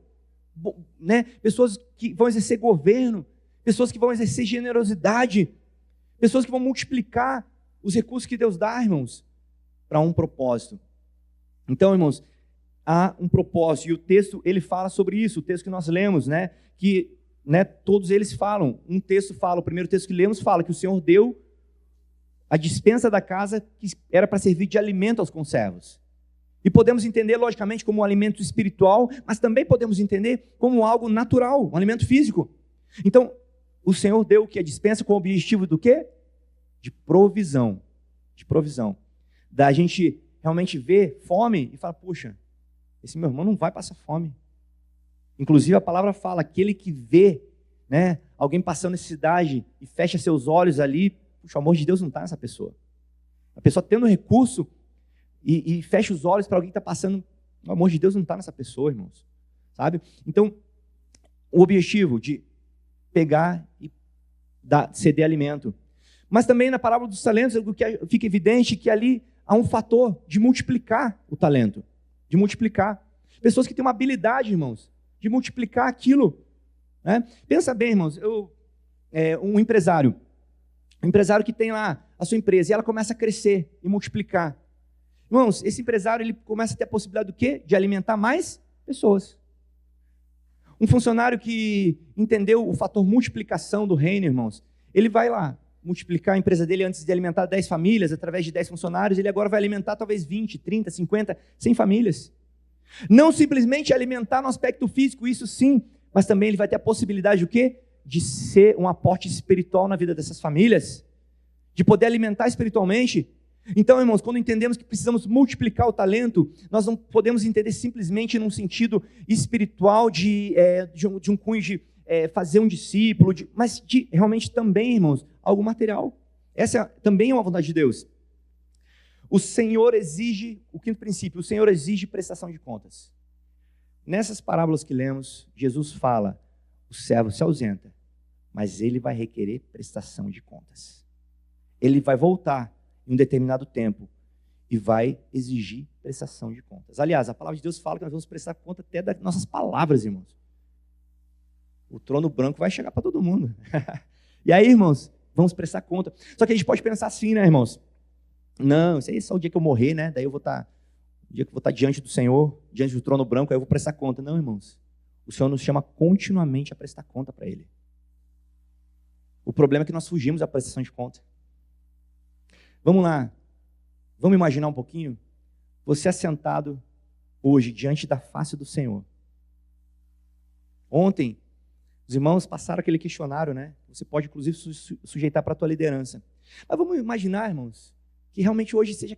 né? Pessoas que vão exercer governo, pessoas que vão exercer generosidade, pessoas que vão multiplicar os recursos que Deus dá, irmãos, para um propósito. Então, irmãos, há um propósito, e o texto ele fala sobre isso, o texto que nós lemos, né? Que, né, todos eles falam, um texto fala, o primeiro texto que lemos fala que o Senhor deu a despensa da casa que era para servir de alimento aos conservos. E podemos entender, logicamente, como um alimento espiritual, mas também podemos entender como algo natural, um alimento físico. Então, o Senhor deu o que? A despensa com o objetivo do quê? De provisão. De provisão. Da gente realmente ver fome e falar, puxa, esse meu irmão não vai passar fome. Inclusive, a palavra fala, aquele que vê, né, alguém passando necessidade e fecha seus olhos ali, puxa, o amor de Deus não está nessa pessoa. A pessoa tendo recurso, e fecha os olhos para alguém que está passando, o amor de Deus não está nessa pessoa, irmãos, sabe? Então, o objetivo de pegar e ceder alimento. Mas também na parábola dos talentos, o que fica evidente que ali há um fator de multiplicar o talento, de multiplicar. Pessoas que têm uma habilidade, irmãos, de multiplicar aquilo. Né? Pensa bem, irmãos, um empresário que tem lá a sua empresa e ela começa a crescer e multiplicar. Irmãos, esse empresário ele começa a ter a possibilidade do quê? De alimentar mais pessoas. Um funcionário que entendeu o fator multiplicação do reino, irmãos, ele vai lá multiplicar a empresa dele antes de alimentar 10 famílias, através de 10 funcionários, ele agora vai alimentar talvez 20, 30, 50, 100 famílias. Não simplesmente alimentar no aspecto físico, isso sim, mas também ele vai ter a possibilidade de o quê? De ser um aporte espiritual na vida dessas famílias, de poder alimentar espiritualmente. Então, irmãos, quando entendemos que precisamos multiplicar o talento, nós não podemos entender simplesmente num sentido espiritual de um cunho de fazer um discípulo, mas de realmente também, irmãos, algo material. Essa também é uma vontade de Deus. O Senhor exige, o quinto princípio, o Senhor exige prestação de contas. Nessas parábolas que lemos, Jesus fala, o servo se ausenta, mas ele vai requerer prestação de contas. Ele vai voltar em um determinado tempo e vai exigir prestação de contas. Aliás, a palavra de Deus fala que nós vamos prestar conta até das nossas palavras, irmãos. O trono branco vai chegar para todo mundo. E aí, irmãos, vamos prestar conta. Só que a gente pode pensar assim, né, irmãos? Não, isso aí é só o dia que eu morrer, né? Daí eu vou estar, o dia que eu vou estar diante do Senhor, diante do trono branco, aí eu vou prestar conta. Não, irmãos. O Senhor nos chama continuamente a prestar conta para Ele. O problema é que nós fugimos da prestação de conta. Vamos lá. Vamos imaginar um pouquinho? Você assentado hoje diante da face do Senhor. Ontem, os irmãos passaram aquele questionário, né? Você pode, inclusive, sujeitar para a tua liderança. Mas vamos imaginar, irmãos, que realmente hoje seja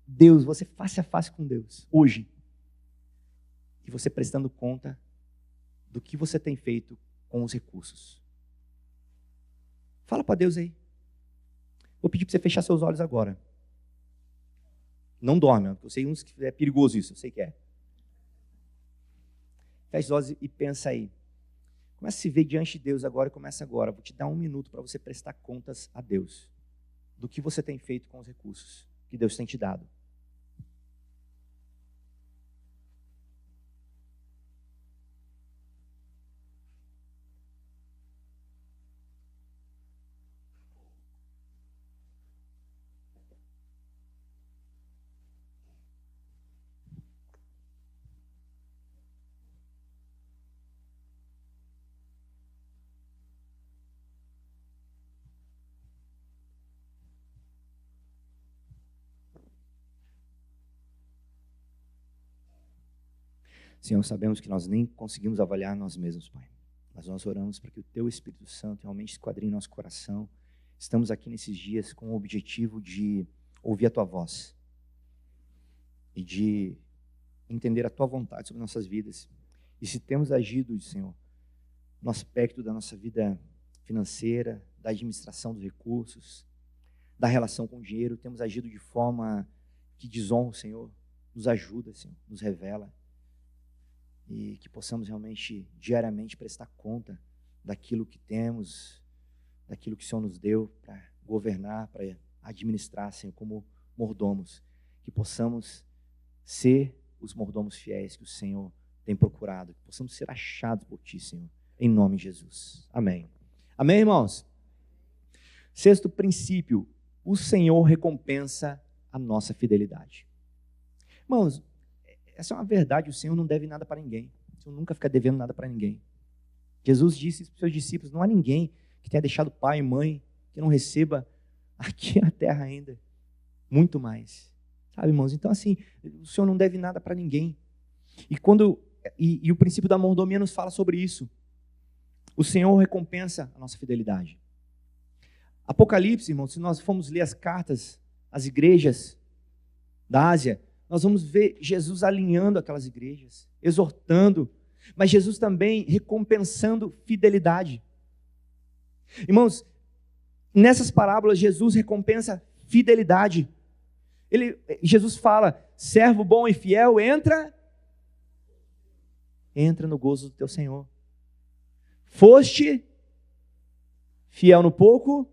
Deus, você face a face com Deus, hoje. E você prestando conta do que você tem feito com os recursos. Fala para Deus aí. Vou pedir para você fechar seus olhos agora. Não dorme, eu sei uns que é perigoso isso, eu sei que é. Feche os olhos e pensa aí. Começa a se ver diante de Deus agora e começa agora. Vou te dar 1 minuto para você prestar contas a Deus do que você tem feito com os recursos que Deus tem te dado. Senhor, sabemos que nós nem conseguimos avaliar nós mesmos, Pai. Mas nós oramos para que o Teu Espírito Santo realmente esquadrinhe nosso coração. Estamos aqui nesses dias com o objetivo de ouvir a Tua voz e de entender a Tua vontade sobre nossas vidas. E se temos agido, Senhor, no aspecto da nossa vida financeira, da administração dos recursos, da relação com o dinheiro, temos agido de forma que desonra o Senhor, nos ajuda, Senhor, nos revela. E que possamos realmente, diariamente, prestar conta daquilo que temos, daquilo que o Senhor nos deu para governar, para administrar, Senhor, como mordomos. Que possamos ser os mordomos fiéis que o Senhor tem procurado. Que possamos ser achados por Ti, Senhor, em nome de Jesus. Amém. Amém, irmãos? 6º princípio, o Senhor recompensa a nossa fidelidade. Irmãos, essa é uma verdade, o Senhor não deve nada para ninguém. O Senhor nunca fica devendo nada para ninguém. Jesus disse para os seus discípulos, não há ninguém que tenha deixado pai e mãe, que não receba aqui na terra ainda, muito mais. Sabe, irmãos? Então, assim, o Senhor não deve nada para ninguém. E o princípio da mordomia nos fala sobre isso. O Senhor recompensa a nossa fidelidade. Apocalipse, irmãos, se nós formos ler as cartas, as igrejas da Ásia, nós vamos ver Jesus alinhando aquelas igrejas, exortando, mas Jesus também recompensando fidelidade. Irmãos, nessas parábolas, Jesus recompensa fidelidade. Jesus fala, servo bom e fiel, entra no gozo do teu Senhor. Foste fiel no pouco,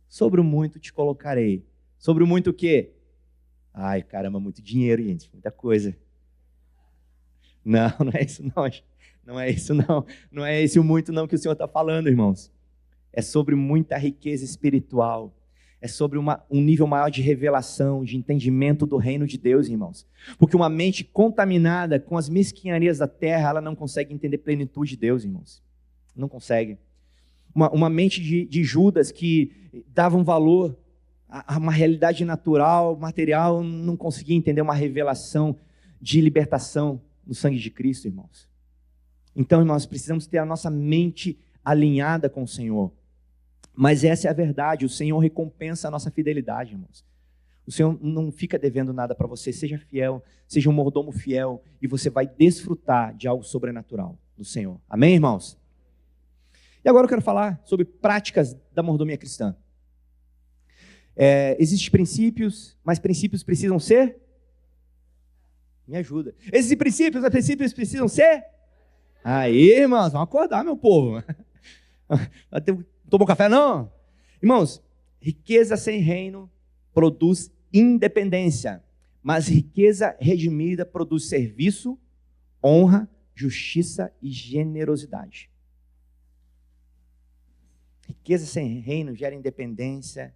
sobre o muito te colocarei. Sobre o muito o quê? Ai, caramba, muito dinheiro, gente, muita coisa. Não é isso não. Não é isso não. Não é esse o muito não que o Senhor está falando, irmãos. É sobre muita riqueza espiritual. É sobre um nível maior de revelação, de entendimento do reino de Deus, irmãos. Porque uma mente contaminada com as mesquinharias da terra, ela não consegue entender plenitude de Deus, irmãos. Não consegue. Uma mente de Judas que dava um valor a uma realidade natural, material, não conseguia entender uma revelação de libertação no sangue de Cristo, irmãos. Então, irmãos, precisamos ter a nossa mente alinhada com o Senhor. Mas essa é a verdade, o Senhor recompensa a nossa fidelidade, irmãos. O Senhor não fica devendo nada para você, seja fiel, seja um mordomo fiel, e você vai desfrutar de algo sobrenatural no Senhor. Amém, irmãos? E agora eu quero falar sobre práticas da mordomia cristã. Existem princípios, mas princípios precisam ser? Me ajuda. Existem princípios, mas princípios precisam ser? Aí, irmãos, vamos acordar, meu povo. Tomou café, não? Irmãos, riqueza sem reino produz independência, mas riqueza redimida produz serviço, honra, justiça e generosidade. Riqueza sem reino gera independência,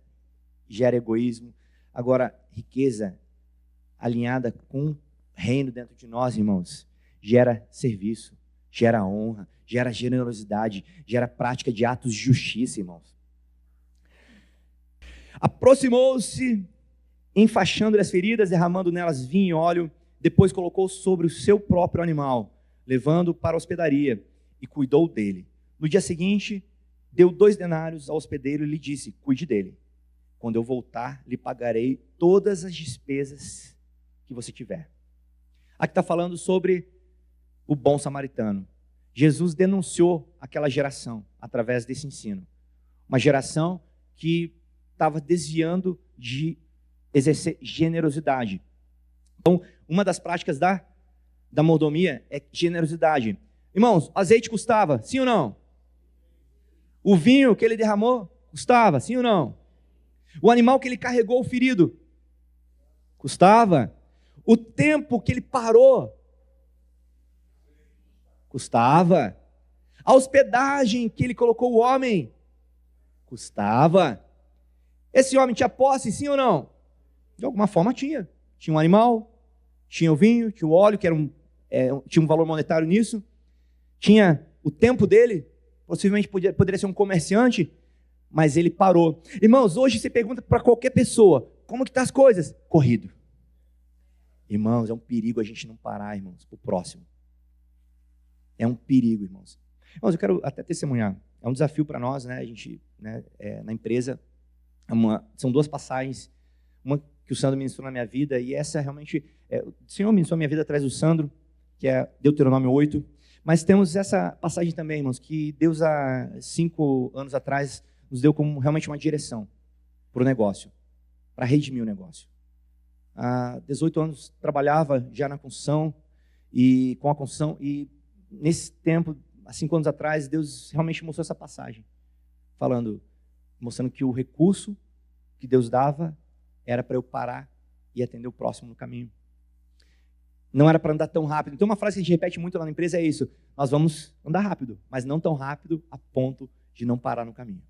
gera egoísmo. Agora, riqueza alinhada com reino dentro de nós, irmãos, gera serviço, gera honra, gera generosidade, gera prática de atos de justiça, irmãos. Aproximou-se, enfaixando-lhe as feridas, derramando nelas vinho e óleo, depois colocou sobre o seu próprio animal, levando-o para a hospedaria, e cuidou dele. No dia seguinte, deu 2 denários ao hospedeiro e lhe disse: cuide dele. Quando eu voltar, lhe pagarei todas as despesas que você tiver. Aqui está falando sobre o bom samaritano. Jesus denunciou aquela geração através desse ensino. Uma geração que estava desviando de exercer generosidade. Então, uma das práticas da mordomia é generosidade. Irmãos, azeite custava, sim ou não? O vinho que ele derramou custava, sim ou não? O animal que ele carregou o ferido custava. O tempo que ele parou custava. A hospedagem que ele colocou o homem custava. Esse homem tinha posse, sim ou não? De alguma forma tinha. Tinha um animal, tinha o vinho, tinha o óleo, que tinha um valor monetário nisso. Tinha o tempo dele, possivelmente poderia ser um comerciante, mas ele parou. Irmãos, hoje você pergunta para qualquer pessoa, como que estão as coisas? Corrido. Irmãos, é um perigo a gente não parar, irmãos, para o próximo. É um perigo, irmãos. Irmãos, eu quero até testemunhar. É um desafio para nós, né? A gente, né, na empresa, são 2 passagens. Uma que o Sandro ministrou na minha vida, e essa realmente, o Senhor ministrou na minha vida através do Sandro, que é Deuteronômio 8. Mas temos essa passagem também, irmãos, que Deus há 5 anos atrás nos deu como realmente uma direção para o negócio, para redimir o negócio. Há 18 anos trabalhava já na construção e com a construção, e nesse tempo, há 5 anos atrás, Deus realmente mostrou essa passagem, mostrando que o recurso que Deus dava era para eu parar e atender o próximo no caminho. Não era para andar tão rápido. Então, uma frase que a gente repete muito lá na empresa é isso: nós vamos andar rápido, mas não tão rápido a ponto de não parar no caminho.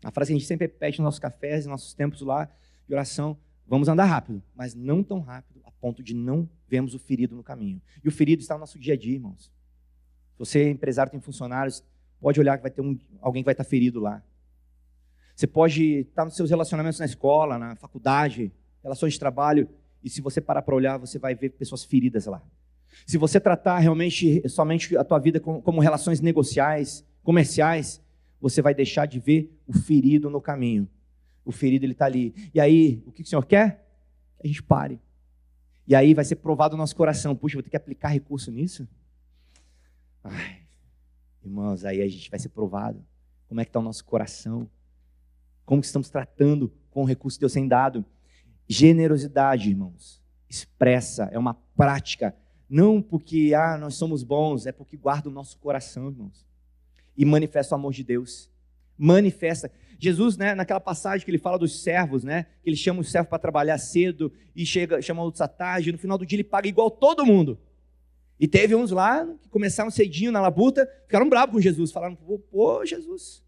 A frase que a gente sempre repete nos nossos cafés, nos nossos tempos lá de oração: vamos andar rápido, mas não tão rápido a ponto de não vermos o ferido no caminho. E o ferido está no nosso dia a dia, irmãos. Se você é empresário, tem funcionários, pode olhar que vai ter alguém que vai estar ferido lá. Você pode estar nos seus relacionamentos na escola, na faculdade, relações de trabalho, e se você parar para olhar, você vai ver pessoas feridas lá. Se você tratar realmente somente a tua vida como relações negociais, comerciais, você vai deixar de ver o ferido no caminho. O ferido, ele está ali. E aí, o que o Senhor quer? Que a gente pare. E aí vai ser provado o nosso coração. Puxa, vou ter que aplicar recurso nisso? Ai, irmãos, aí a gente vai ser provado. Como é que está o nosso coração? Como que estamos tratando com o recurso que Deus tem dado? Generosidade, irmãos, expressa, é uma prática, não porque nós somos bons, é porque guarda o nosso coração, irmãos, e manifesta o amor de Deus, manifesta. Jesus, né, naquela passagem que ele fala dos servos, né, que ele chama os servos para trabalhar cedo, e chama outros à tarde, e no final do dia ele paga igual todo mundo. E teve uns lá, que começaram cedinho na labuta, ficaram bravos com Jesus, falaram: pô, Jesus.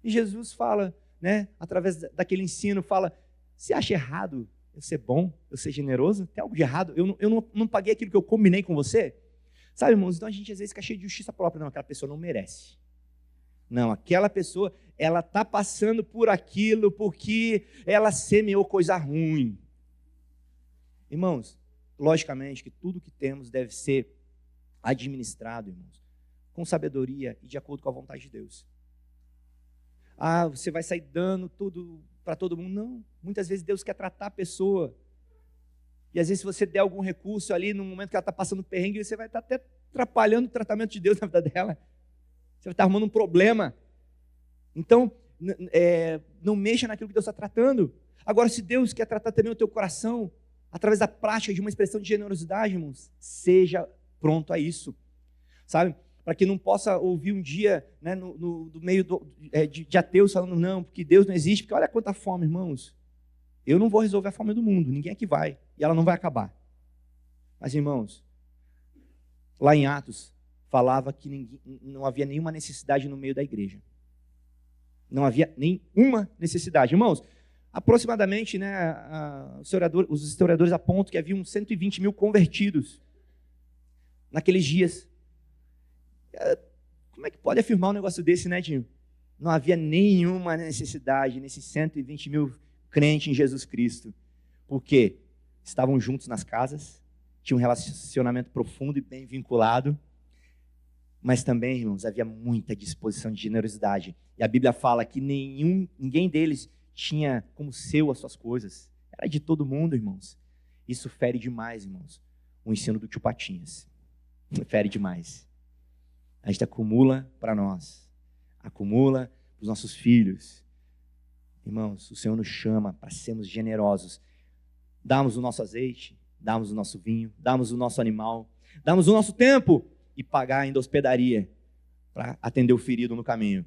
E Jesus fala, né, através daquele ensino, fala: você acha errado eu ser bom, eu ser generoso? Tem algo de errado? Eu não paguei aquilo que eu combinei com você? Sabe, irmãos, então a gente às vezes fica cheio de justiça própria. Não, aquela pessoa não merece. Não, aquela pessoa, ela está passando por aquilo porque ela semeou coisa ruim. Irmãos, logicamente que tudo que temos deve ser administrado, irmãos, com sabedoria e de acordo com a vontade de Deus. Você vai sair dando tudo para todo mundo? Não. Muitas vezes Deus quer tratar a pessoa. E às vezes se você der algum recurso ali, no momento que ela está passando perrengue, você vai estar até atrapalhando o tratamento de Deus na vida dela. Você vai estar arrumando um problema. Então, não mexa naquilo que Deus está tratando. Agora, se Deus quer tratar também o teu coração, através da prática de uma expressão de generosidade, irmãos, seja pronto a isso. Sabe? Para que não possa ouvir um dia, né, no meio de ateus falando: não, porque Deus não existe, porque olha quanta fome, irmãos. Eu não vou resolver a fome do mundo, ninguém aqui vai, e ela não vai acabar. Mas, irmãos, lá em Atos, falava que não havia nenhuma necessidade no meio da igreja. Não havia nenhuma necessidade. Irmãos, aproximadamente, né, os historiadores apontam que haviam 120 mil convertidos naqueles dias. Como é que pode afirmar um negócio desse, né, Dinho? Não havia nenhuma necessidade nesses 120 mil crentes em Jesus Cristo. Porque estavam juntos nas casas, tinham um relacionamento profundo e bem vinculado, mas também, irmãos, havia muita disposição de generosidade. E a Bíblia fala que ninguém deles tinha como seu as suas coisas. Era de todo mundo, irmãos. Isso fere demais, irmãos, o ensino do tio Patinhas. Fere demais. A gente acumula para nós, acumula para os nossos filhos. Irmãos, o Senhor nos chama para sermos generosos. Damos o nosso azeite, damos o nosso vinho, damos o nosso animal, damos o nosso tempo e pagar ainda hospedaria para atender o ferido no caminho.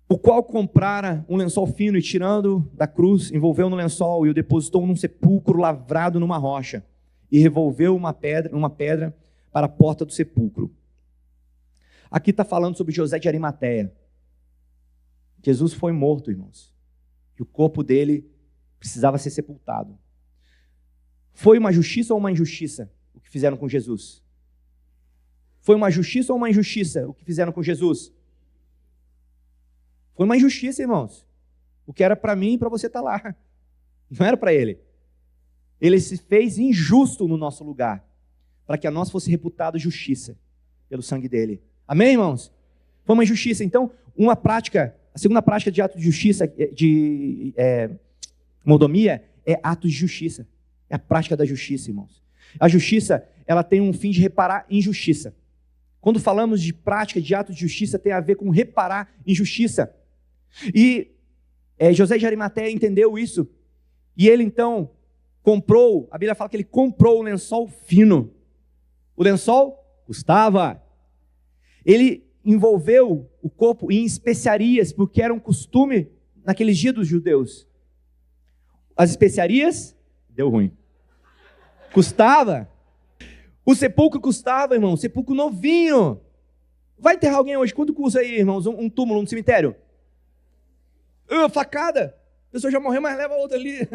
O qual comprara um lençol fino e tirando da cruz, envolveu no lençol e o depositou num sepulcro lavrado numa rocha e revolveu uma pedra para a porta do sepulcro. Aqui está falando sobre José de Arimateia. Jesus foi morto, irmãos, e o corpo dele precisava ser sepultado. Foi uma justiça ou uma injustiça o que fizeram com Jesus? Foi uma justiça ou uma injustiça o que fizeram com Jesus? Foi uma injustiça, irmãos. O que era para mim e para você estar lá. Não era para ele. Ele se fez injusto no nosso lugar, para que a nós fosse reputado justiça pelo sangue dele. Amém, irmãos? Foi uma injustiça. Então, a segunda prática de ato de justiça, de mordomia, é ato de justiça. É a prática da justiça, irmãos. A justiça, ela tem um fim de reparar injustiça. Quando falamos de prática de ato de justiça, tem a ver com reparar injustiça. E José de Arimateia entendeu isso. E ele então comprou, a Bíblia fala que ele comprou um lençol fino. O lençol custava. Ele envolveu o corpo em especiarias, porque era um costume naqueles dias dos judeus. As especiarias, deu ruim. Custava. O sepulcro custava, irmão, sepulcro novinho. Vai enterrar alguém hoje? Quanto custa aí, irmãos, um túmulo no cemitério? Facada. A pessoa já morreu, mas leva outra ali.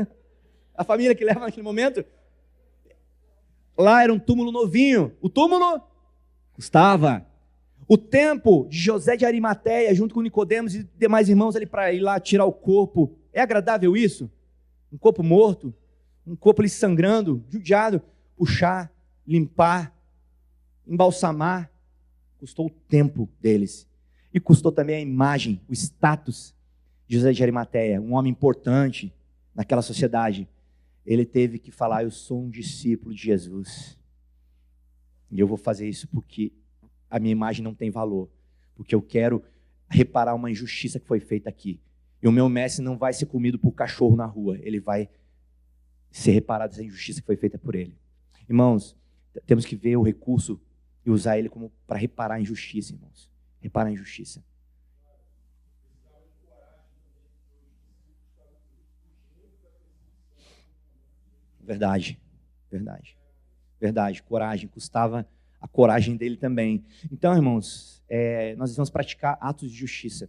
A família que leva naquele momento. Lá era um túmulo novinho. O túmulo custava. O tempo de José de Arimateia, junto com Nicodemos e demais irmãos ali para ir lá tirar o corpo. É agradável isso? Um corpo morto, um corpo ali sangrando, judiado. Puxar, limpar, embalsamar. Custou o tempo deles. E custou também a imagem, o status de José de Arimateia, um homem importante naquela sociedade. Ele teve que falar: eu sou um discípulo de Jesus. E eu vou fazer isso porque a minha imagem não tem valor. Porque eu quero reparar uma injustiça que foi feita aqui. E o meu mestre não vai ser comido por cachorro na rua. Ele vai ser reparado essa injustiça que foi feita por ele. Irmãos, temos que ver o recurso e usar ele como para reparar a injustiça, irmãos. Reparar a injustiça. Verdade. Coragem, custava a coragem dele também. Então, irmãos, nós vamos praticar atos de justiça.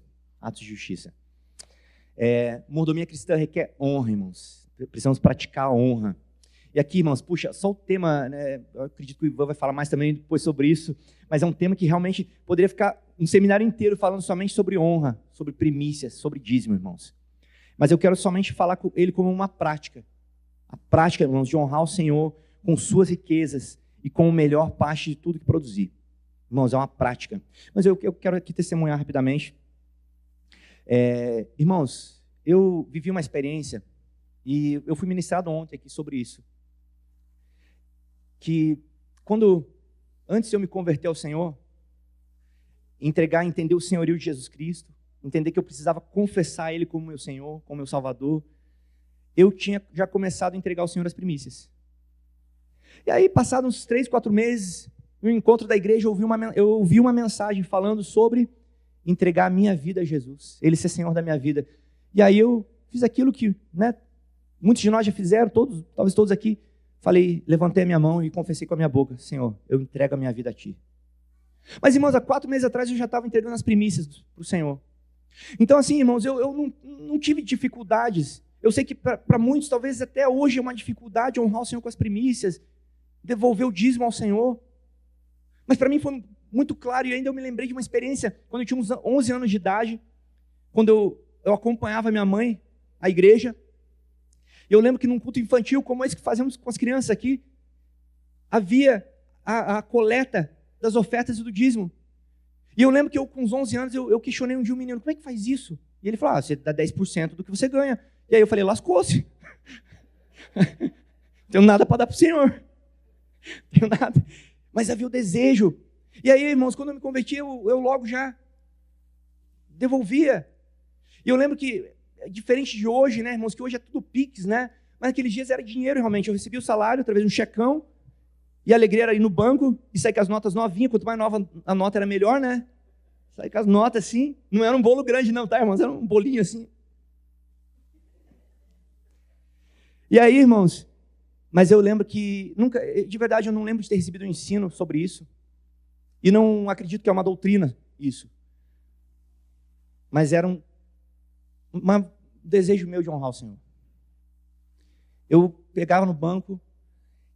Mordomia cristã requer honra, irmãos. Precisamos praticar a honra. E aqui, irmãos, puxa, só o tema, né, eu acredito que o Ivan vai falar mais também depois sobre isso, mas é um tema que realmente poderia ficar um seminário inteiro falando somente sobre honra, sobre primícias, sobre dízimo, irmãos. Mas eu quero somente falar com ele como uma prática. A prática, irmãos, de honrar o Senhor com suas riquezas e com a melhor parte de tudo que produzir. Irmãos, é uma prática. Mas eu quero aqui testemunhar rapidamente. Irmãos, eu vivi uma experiência e eu fui ministrado ontem aqui sobre isso. Que antes de eu me converter ao Senhor, entender o senhorio de Jesus Cristo, entender que eu precisava confessar Ele como meu Senhor, como meu Salvador, eu tinha já começado a entregar ao Senhor as primícias. E aí, passados uns 3, 4 meses, no encontro da igreja, eu ouvi uma mensagem falando sobre entregar a minha vida a Jesus, Ele ser Senhor da minha vida. E aí eu fiz aquilo que, né, muitos de nós já fizeram, talvez todos aqui. Falei, levantei a minha mão e confessei com a minha boca: Senhor, eu entrego a minha vida a Ti. Mas, irmãos, há 4 meses atrás eu já estava entregando as primícias para o Senhor. Então, assim, irmãos, eu não tive dificuldades. Eu sei que para muitos, talvez até hoje é uma dificuldade honrar o Senhor com as primícias, devolver o dízimo ao Senhor. Mas para mim foi muito claro, e ainda eu me lembrei de uma experiência quando eu tinha uns 11 anos de idade, quando eu acompanhava minha mãe à igreja. Eu lembro que num culto infantil, como esse que fazemos com as crianças aqui, havia a coleta das ofertas e do dízimo. E eu lembro que eu, com uns 11 anos, eu questionei um dia um menino, como é que faz isso? E ele falou, você dá 10% do que você ganha. E aí eu falei, lascou-se. Tenho nada para dar para o Senhor. Tenho nada. Mas havia o desejo. E aí, irmãos, quando eu me converti, eu logo já devolvia. E eu lembro que, diferente de hoje, né, irmãos, que hoje é tudo Pix, né? Mas naqueles dias era dinheiro, realmente. Eu recebia o salário através de um checão, e a alegria era ir no banco e sair com as notas novinhas. Quanto mais nova a nota era melhor, né? Sair com as notas assim. Não era um bolo grande, não, tá, irmãos? Era um bolinho assim. E aí, irmãos, mas eu lembro que, nunca, de verdade, eu não lembro de ter recebido um ensino sobre isso. E não acredito que é uma doutrina isso. Mas era um desejo meu de honrar o Senhor. Eu pegava no banco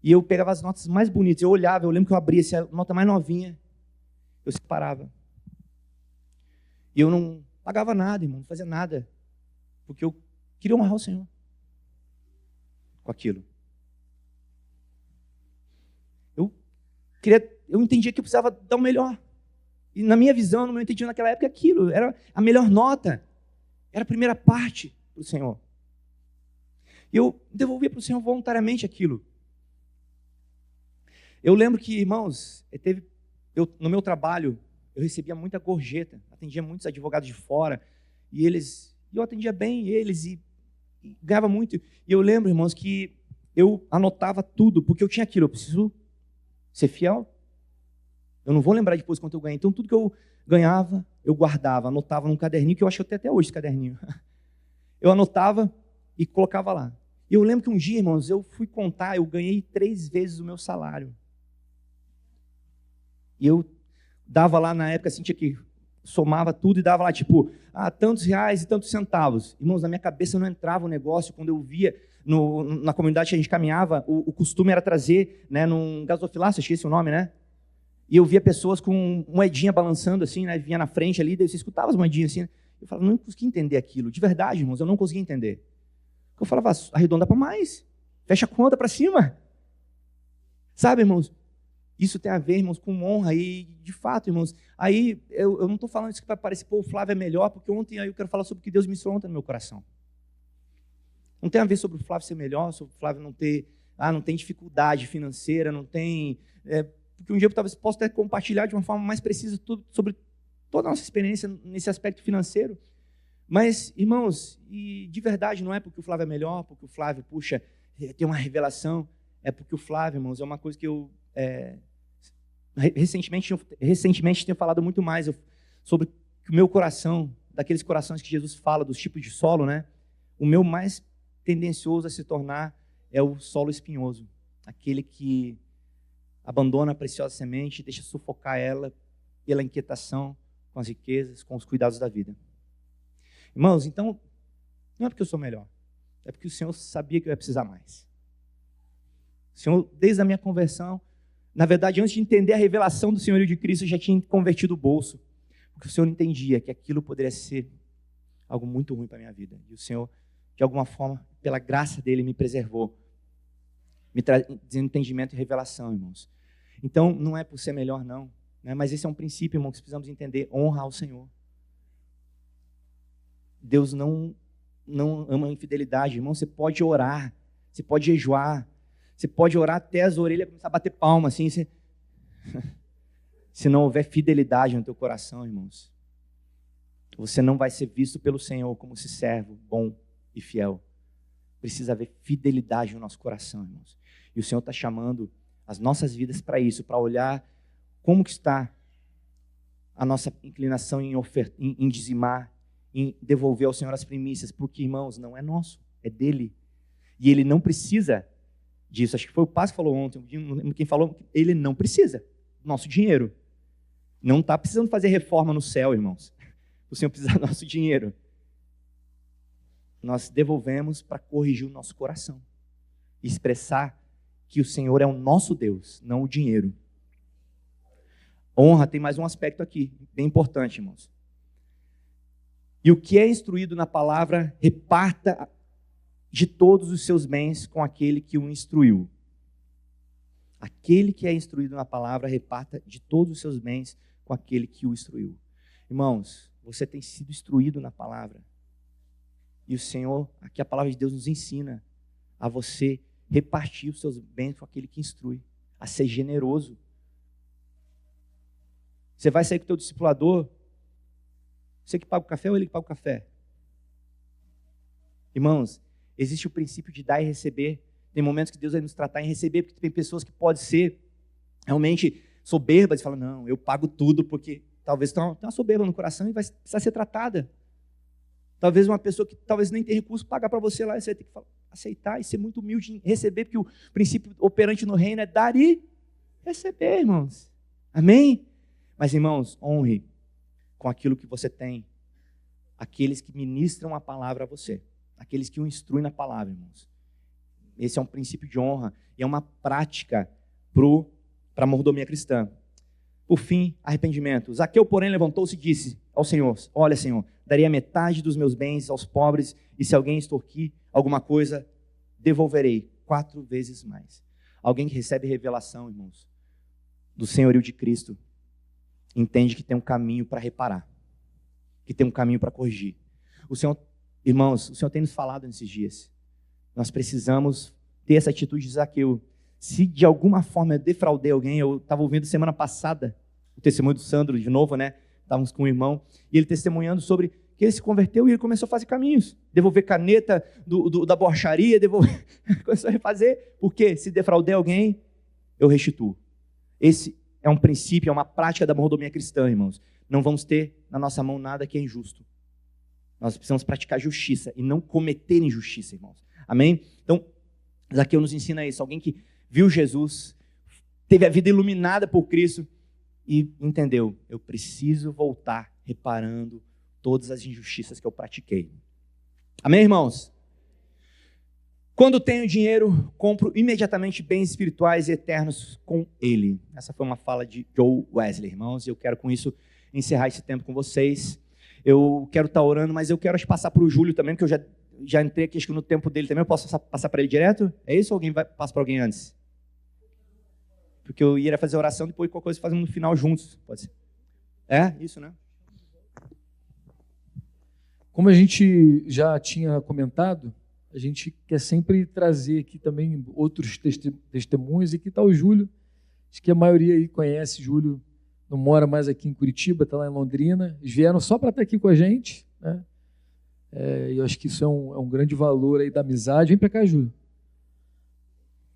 e eu pegava as notas mais bonitas. Eu olhava, eu lembro que eu abria a nota mais novinha, eu separava. E eu não pagava nada, irmão, não fazia nada. Porque eu queria honrar o Senhor com aquilo. Eu entendia que eu precisava dar o melhor. E na minha visão, no meu entendimento naquela época, aquilo era a melhor nota. Era a primeira parte para o Senhor. E eu devolvia para o Senhor voluntariamente aquilo. Eu lembro que, irmãos, no meu trabalho, eu recebia muita gorjeta. Atendia muitos advogados de fora. E eu atendia bem eles e ganhava muito. E eu lembro, irmãos, que eu anotava tudo, porque eu tinha aquilo. Eu preciso ser fiel. Eu não vou lembrar depois quanto eu ganhei. Então, tudo que eu ganhava, eu guardava, anotava num caderninho, que eu acho que eu tenho até hoje esse caderninho. Eu anotava e colocava lá. E eu lembro que um dia, irmãos, eu fui contar, eu ganhei 3 vezes o meu salário. E eu dava lá, na época, assim, tinha que somava tudo e dava lá, tipo, tantos reais e tantos centavos. Irmãos, na minha cabeça não entrava o negócio. Quando eu via na comunidade que a gente caminhava, o costume era trazer, né, num gasofilácio, esqueci o nome, né? E eu via pessoas com moedinha balançando assim, né? Vinha na frente ali, daí você escutava as moedinhas assim. Eu falava, não consegui entender aquilo. De verdade, irmãos, eu não conseguia entender. Eu falava, arredonda para mais. Fecha a conta para cima. Sabe, irmãos? Isso tem a ver, irmãos, com honra. E, de fato, irmãos, aí eu não estou falando isso que vai parecer, pô, o Flávio é melhor, porque ontem aí eu quero falar sobre o que Deus me ensinou ontem no meu coração. Não tem a ver sobre o Flávio ser melhor, sobre o Flávio não tem dificuldade financeira, não tem... porque um dia eu talvez possa até compartilhar de uma forma mais precisa tudo sobre toda a nossa experiência nesse aspecto financeiro. Mas, irmãos, e de verdade não é porque o Flávio é melhor, porque o Flávio, tem uma revelação, é porque o Flávio, irmãos, é uma coisa que eu recentemente tenho falado muito mais sobre que o meu coração, daqueles corações que Jesus fala, dos tipos de solo, né? O meu mais tendencioso a se tornar é o solo espinhoso, aquele que abandona a preciosa semente e deixa sufocar ela pela inquietação com as riquezas, com os cuidados da vida. Irmãos, então, não é porque eu sou melhor, é porque o Senhor sabia que eu ia precisar mais. O Senhor, desde a minha conversão, na verdade, antes de entender a revelação do Senhor e de Cristo, eu já tinha convertido o bolso, porque o Senhor entendia que aquilo poderia ser algo muito ruim para a minha vida. E o Senhor, de alguma forma, pela graça dele, me preservou, me trazendo entendimento e revelação, irmãos. Então, não é por ser melhor, não, né? Mas esse é um princípio, irmão, que precisamos entender: honrar o Senhor. Deus não ama a infidelidade, irmão. Você pode orar, você pode jejuar, você pode orar até as orelhas começar a bater palma, assim. Se não houver fidelidade no teu coração, irmãos, você não vai ser visto pelo Senhor como esse servo bom e fiel. Precisa haver fidelidade no nosso coração, irmãos. E o Senhor está chamando as nossas vidas para isso, para olhar como que está a nossa inclinação em dizimar, em devolver ao Senhor as primícias, porque, irmãos, não é nosso, é dele. E ele não precisa disso. Acho que foi o Paz que falou ontem, não lembro quem falou, ele não precisa do nosso dinheiro. Não está precisando fazer reforma no céu, irmãos. O Senhor precisa do nosso dinheiro. Nós devolvemos para corrigir o nosso coração, expressar que o Senhor é o nosso Deus, não o dinheiro. Honra tem mais um aspecto aqui, bem importante, irmãos. E o que é instruído na palavra, reparta de todos os seus bens com aquele que o instruiu. Aquele que é instruído na palavra, reparta de todos os seus bens com aquele que o instruiu. Irmãos, você tem sido instruído na palavra. E o Senhor, aqui a palavra de Deus nos ensina a você repartir os seus bens com aquele que instrui, a ser generoso. Você vai sair com o teu discipulador, você que paga o café ou ele que paga o café? Irmãos, existe o princípio de dar e receber. Tem momentos que Deus vai nos tratar em receber, porque tem pessoas que podem ser realmente soberbas e falam, não, eu pago tudo, porque talvez tem uma soberba no coração e vai precisar ser tratada. Talvez uma pessoa que talvez nem tem recurso pagar para você lá, e você vai ter que aceitar e ser muito humilde em receber, porque o princípio operante no reino é dar e receber, irmãos. Amém? Mas, irmãos, honre com aquilo que você tem aqueles que ministram a palavra a você, aqueles que o instruem na palavra, irmãos. Esse é um princípio de honra e é uma prática para a mordomia cristã. Por fim, arrependimento. Zaqueu, porém, levantou-se e disse ao Senhor, olha, Senhor, daria metade dos meus bens aos pobres, e se alguém extorquir alguma coisa, devolverei 4 vezes mais. Alguém que recebe revelação, irmãos, do senhorio de Cristo, entende que tem um caminho para reparar, que tem um caminho para corrigir. O Senhor, irmãos, o Senhor tem nos falado nesses dias. Nós precisamos ter essa atitude de Zaqueu. Se de alguma forma eu defraudei alguém, eu estava ouvindo semana passada o testemunho do Sandro de novo, né? Estávamos com um irmão, e ele testemunhando sobre que ele se converteu e ele começou a fazer caminhos. Devolver caneta da borracharia, começou a refazer. Porque se defraudei alguém, eu restituo. Esse é um princípio, é uma prática da mordomia cristã, irmãos. Não vamos ter na nossa mão nada que é injusto. Nós precisamos praticar justiça e não cometer injustiça, irmãos. Amém? Então, Zaqueu nos ensina isso. Alguém que viu Jesus, teve a vida iluminada por Cristo e entendeu, eu preciso voltar reparando todas as injustiças que eu pratiquei. Amém, irmãos? Quando tenho dinheiro, compro imediatamente bens espirituais e eternos com ele. Essa foi uma fala de Joe Wesley, irmãos, e eu quero com isso encerrar esse tempo com vocês. Eu quero estar orando, mas eu quero passar para o Júlio também, porque eu já entrei aqui acho que no tempo dele também. Eu posso passar para ele direto? É isso ou alguém passa para alguém antes? Porque eu ia fazer a oração, depois qualquer coisa fazemos no final juntos. Pode ser? É? Isso, né?
Como a gente já tinha comentado, a gente quer sempre trazer aqui também outros testemunhos. E aqui está o Júlio. Acho que a maioria aí conhece. Júlio não mora mais aqui em Curitiba, está lá em Londrina. Eles vieram só para estar aqui com a gente, né? E eu acho que isso é um grande valor aí da amizade. Vem para cá, Júlio.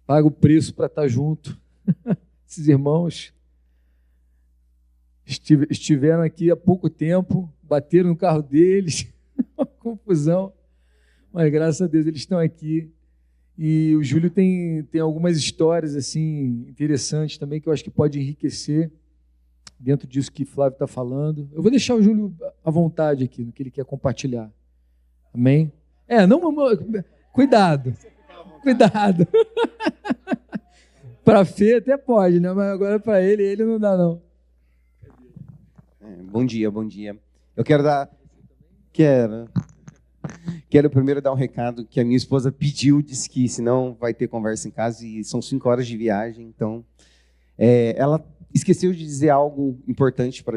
Paga o preço para estar junto. Esses irmãos estiveram aqui há pouco tempo, bateram no carro deles, uma confusão. Mas graças a Deus eles estão aqui. E o Júlio tem algumas histórias assim interessantes também que eu acho que pode enriquecer dentro disso que Flávio está falando. Eu vou deixar o Júlio à vontade aqui no que ele quer compartilhar. Amém? Cuidado. Para Fê até pode, né? Mas agora para ele não dá não.
Bom dia. Eu quero primeiro dar um recado que a minha esposa pediu, disse que senão vai ter conversa em casa e são 5 horas de viagem, então ela esqueceu de dizer algo importante para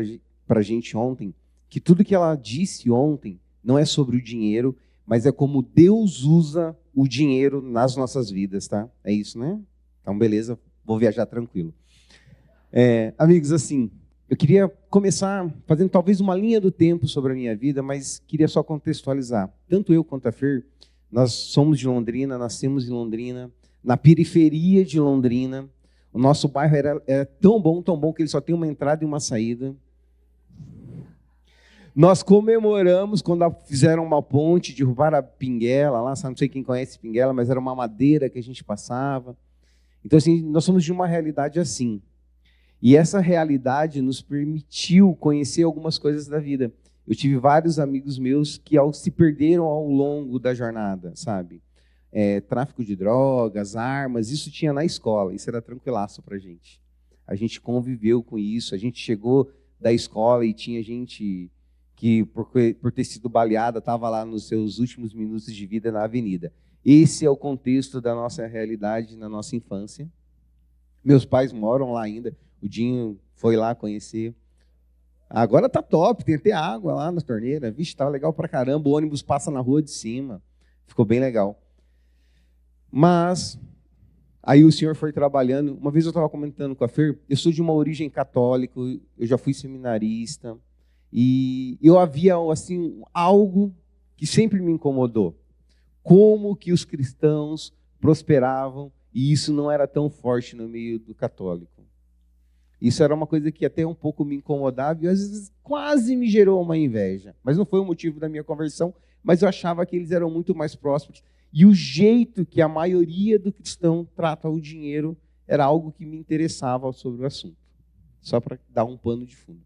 a gente ontem, que tudo que ela disse ontem não é sobre o dinheiro, mas é como Deus usa o dinheiro nas nossas vidas, tá? É isso, né? Então, beleza, vou viajar tranquilo. Amigos, assim, eu queria começar fazendo talvez uma linha do tempo sobre a minha vida, mas queria só contextualizar. Tanto eu quanto a Fer, nós somos de Londrina, nascemos em Londrina, na periferia de Londrina. O nosso bairro era tão bom que ele só tem uma entrada e uma saída. Nós comemoramos quando fizeram uma ponte, derrubaram a Pinguela, lá, não sei quem conhece Pinguela, mas era uma madeira que a gente passava. Então, assim, nós somos de uma realidade assim. E essa realidade nos permitiu conhecer algumas coisas da vida. Eu tive vários amigos meus que se perderam ao longo da jornada, sabe? Tráfico de drogas, armas, isso tinha na escola, isso era tranquilaço para a gente. a gente conviveu com isso, a gente chegou da escola e tinha gente que, por ter sido baleada, estava lá nos seus últimos minutos de vida na avenida. Esse é o contexto da nossa realidade na nossa infância. Meus pais moram lá ainda, o Dinho foi lá conhecer. Agora tá top, tem até água lá na torneira. Vixe, tá legal pra caramba, o ônibus passa na rua de cima. Ficou bem legal. Mas, aí o senhor foi trabalhando. Uma vez eu estava comentando com a Fer, eu sou de uma origem católica, eu já fui seminarista, e eu havia, assim, algo que sempre me incomodou. Como que os cristãos prosperavam, e isso não era tão forte no meio do católico. Isso era uma coisa que até um pouco me incomodava e às vezes quase me gerou uma inveja. Mas não foi o motivo da minha conversão, mas eu achava que eles eram muito mais prósperos. E o jeito que a maioria do cristão trata o dinheiro era algo que me interessava sobre o assunto. Só para dar um pano de fundo.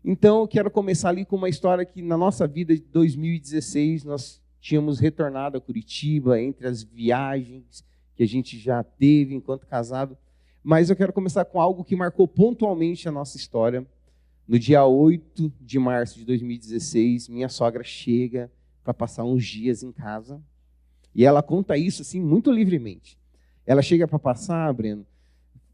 Então, eu quero começar ali com uma história que na nossa vida de 2016 nós tínhamos retornado a Curitiba, entre as viagens que a gente já teve enquanto casado. Mas eu quero começar com algo que marcou pontualmente a nossa história. No dia 8 de março de 2016, minha sogra chega para passar uns dias em casa. E ela conta isso assim muito livremente. Ela chega para passar, Breno,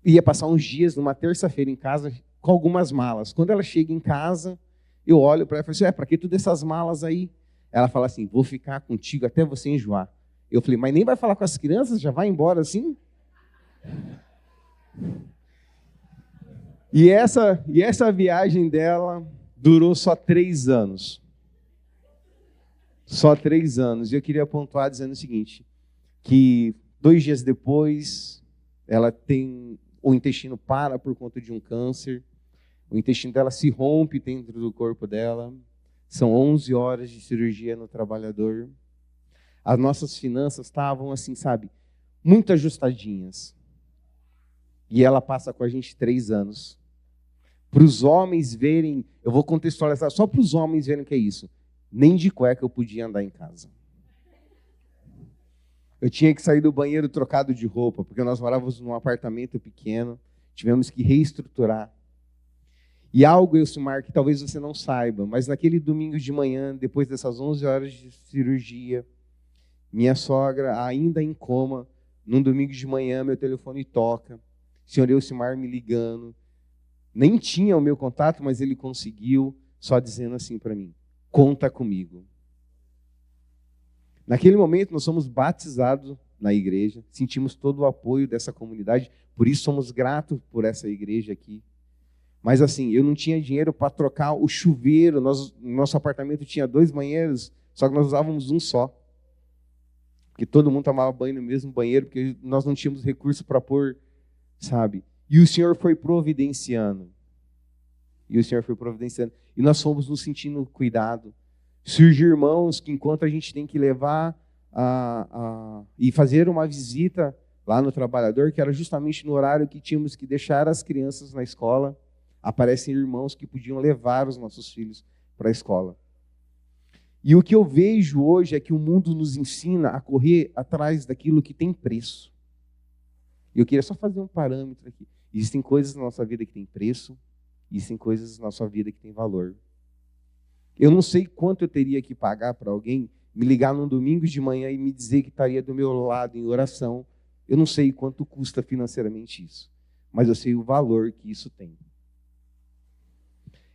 ia passar uns dias numa terça-feira em casa com algumas malas. Quando ela chega em casa, eu olho para ela e falo assim, para que todas essas malas aí? Ela fala assim, vou ficar contigo até você enjoar. Eu falei, mas nem vai falar com as crianças? Já vai embora assim? E essa viagem dela durou só 3 anos. Só 3 anos. E eu queria pontuar dizendo o seguinte, que 2 dias depois, ela tem o intestino para por conta de um câncer. O intestino dela se rompe dentro do corpo dela. São 11 horas de cirurgia no trabalhador. As nossas finanças estavam assim, sabe, muito ajustadinhas. E ela passa com a gente 3 anos. Para os homens verem, eu vou contextualizar, só para os homens verem o que é isso. Nem de cueca eu podia andar em casa. Eu tinha que sair do banheiro trocado de roupa, porque nós morávamos num apartamento pequeno, tivemos que reestruturar. E algo, Elcimar, que talvez você não saiba, mas naquele domingo de manhã, depois dessas 11 horas de cirurgia, minha sogra, ainda em coma, num domingo de manhã, meu telefone toca, o senhor Elcimar me ligando, nem tinha o meu contato, mas ele conseguiu, só dizendo assim para mim, conta comigo. Naquele momento, nós somos batizados na igreja, sentimos todo o apoio dessa comunidade, por isso somos gratos por essa igreja aqui. Mas assim, eu não tinha dinheiro para trocar o chuveiro, nosso apartamento tinha 2 banheiros, só que nós usávamos um só. Porque todo mundo tomava banho no mesmo banheiro, porque nós não tínhamos recurso para pôr, sabe? E o Senhor foi providenciando. E nós fomos nos sentindo cuidado. Surgem irmãos que, enquanto a gente tem que levar e fazer uma visita lá no trabalhador, que era justamente no horário que tínhamos que deixar as crianças na escola, aparecem irmãos que podiam levar os nossos filhos para a escola. E o que eu vejo hoje é que o mundo nos ensina a correr atrás daquilo que tem preço. E eu queria só fazer um parâmetro aqui. Existem coisas na nossa vida que têm preço, existem coisas na nossa vida que têm valor. Eu não sei quanto eu teria que pagar para alguém me ligar num domingo de manhã e me dizer que estaria do meu lado em oração. Eu não sei quanto custa financeiramente isso, mas eu sei o valor que isso tem.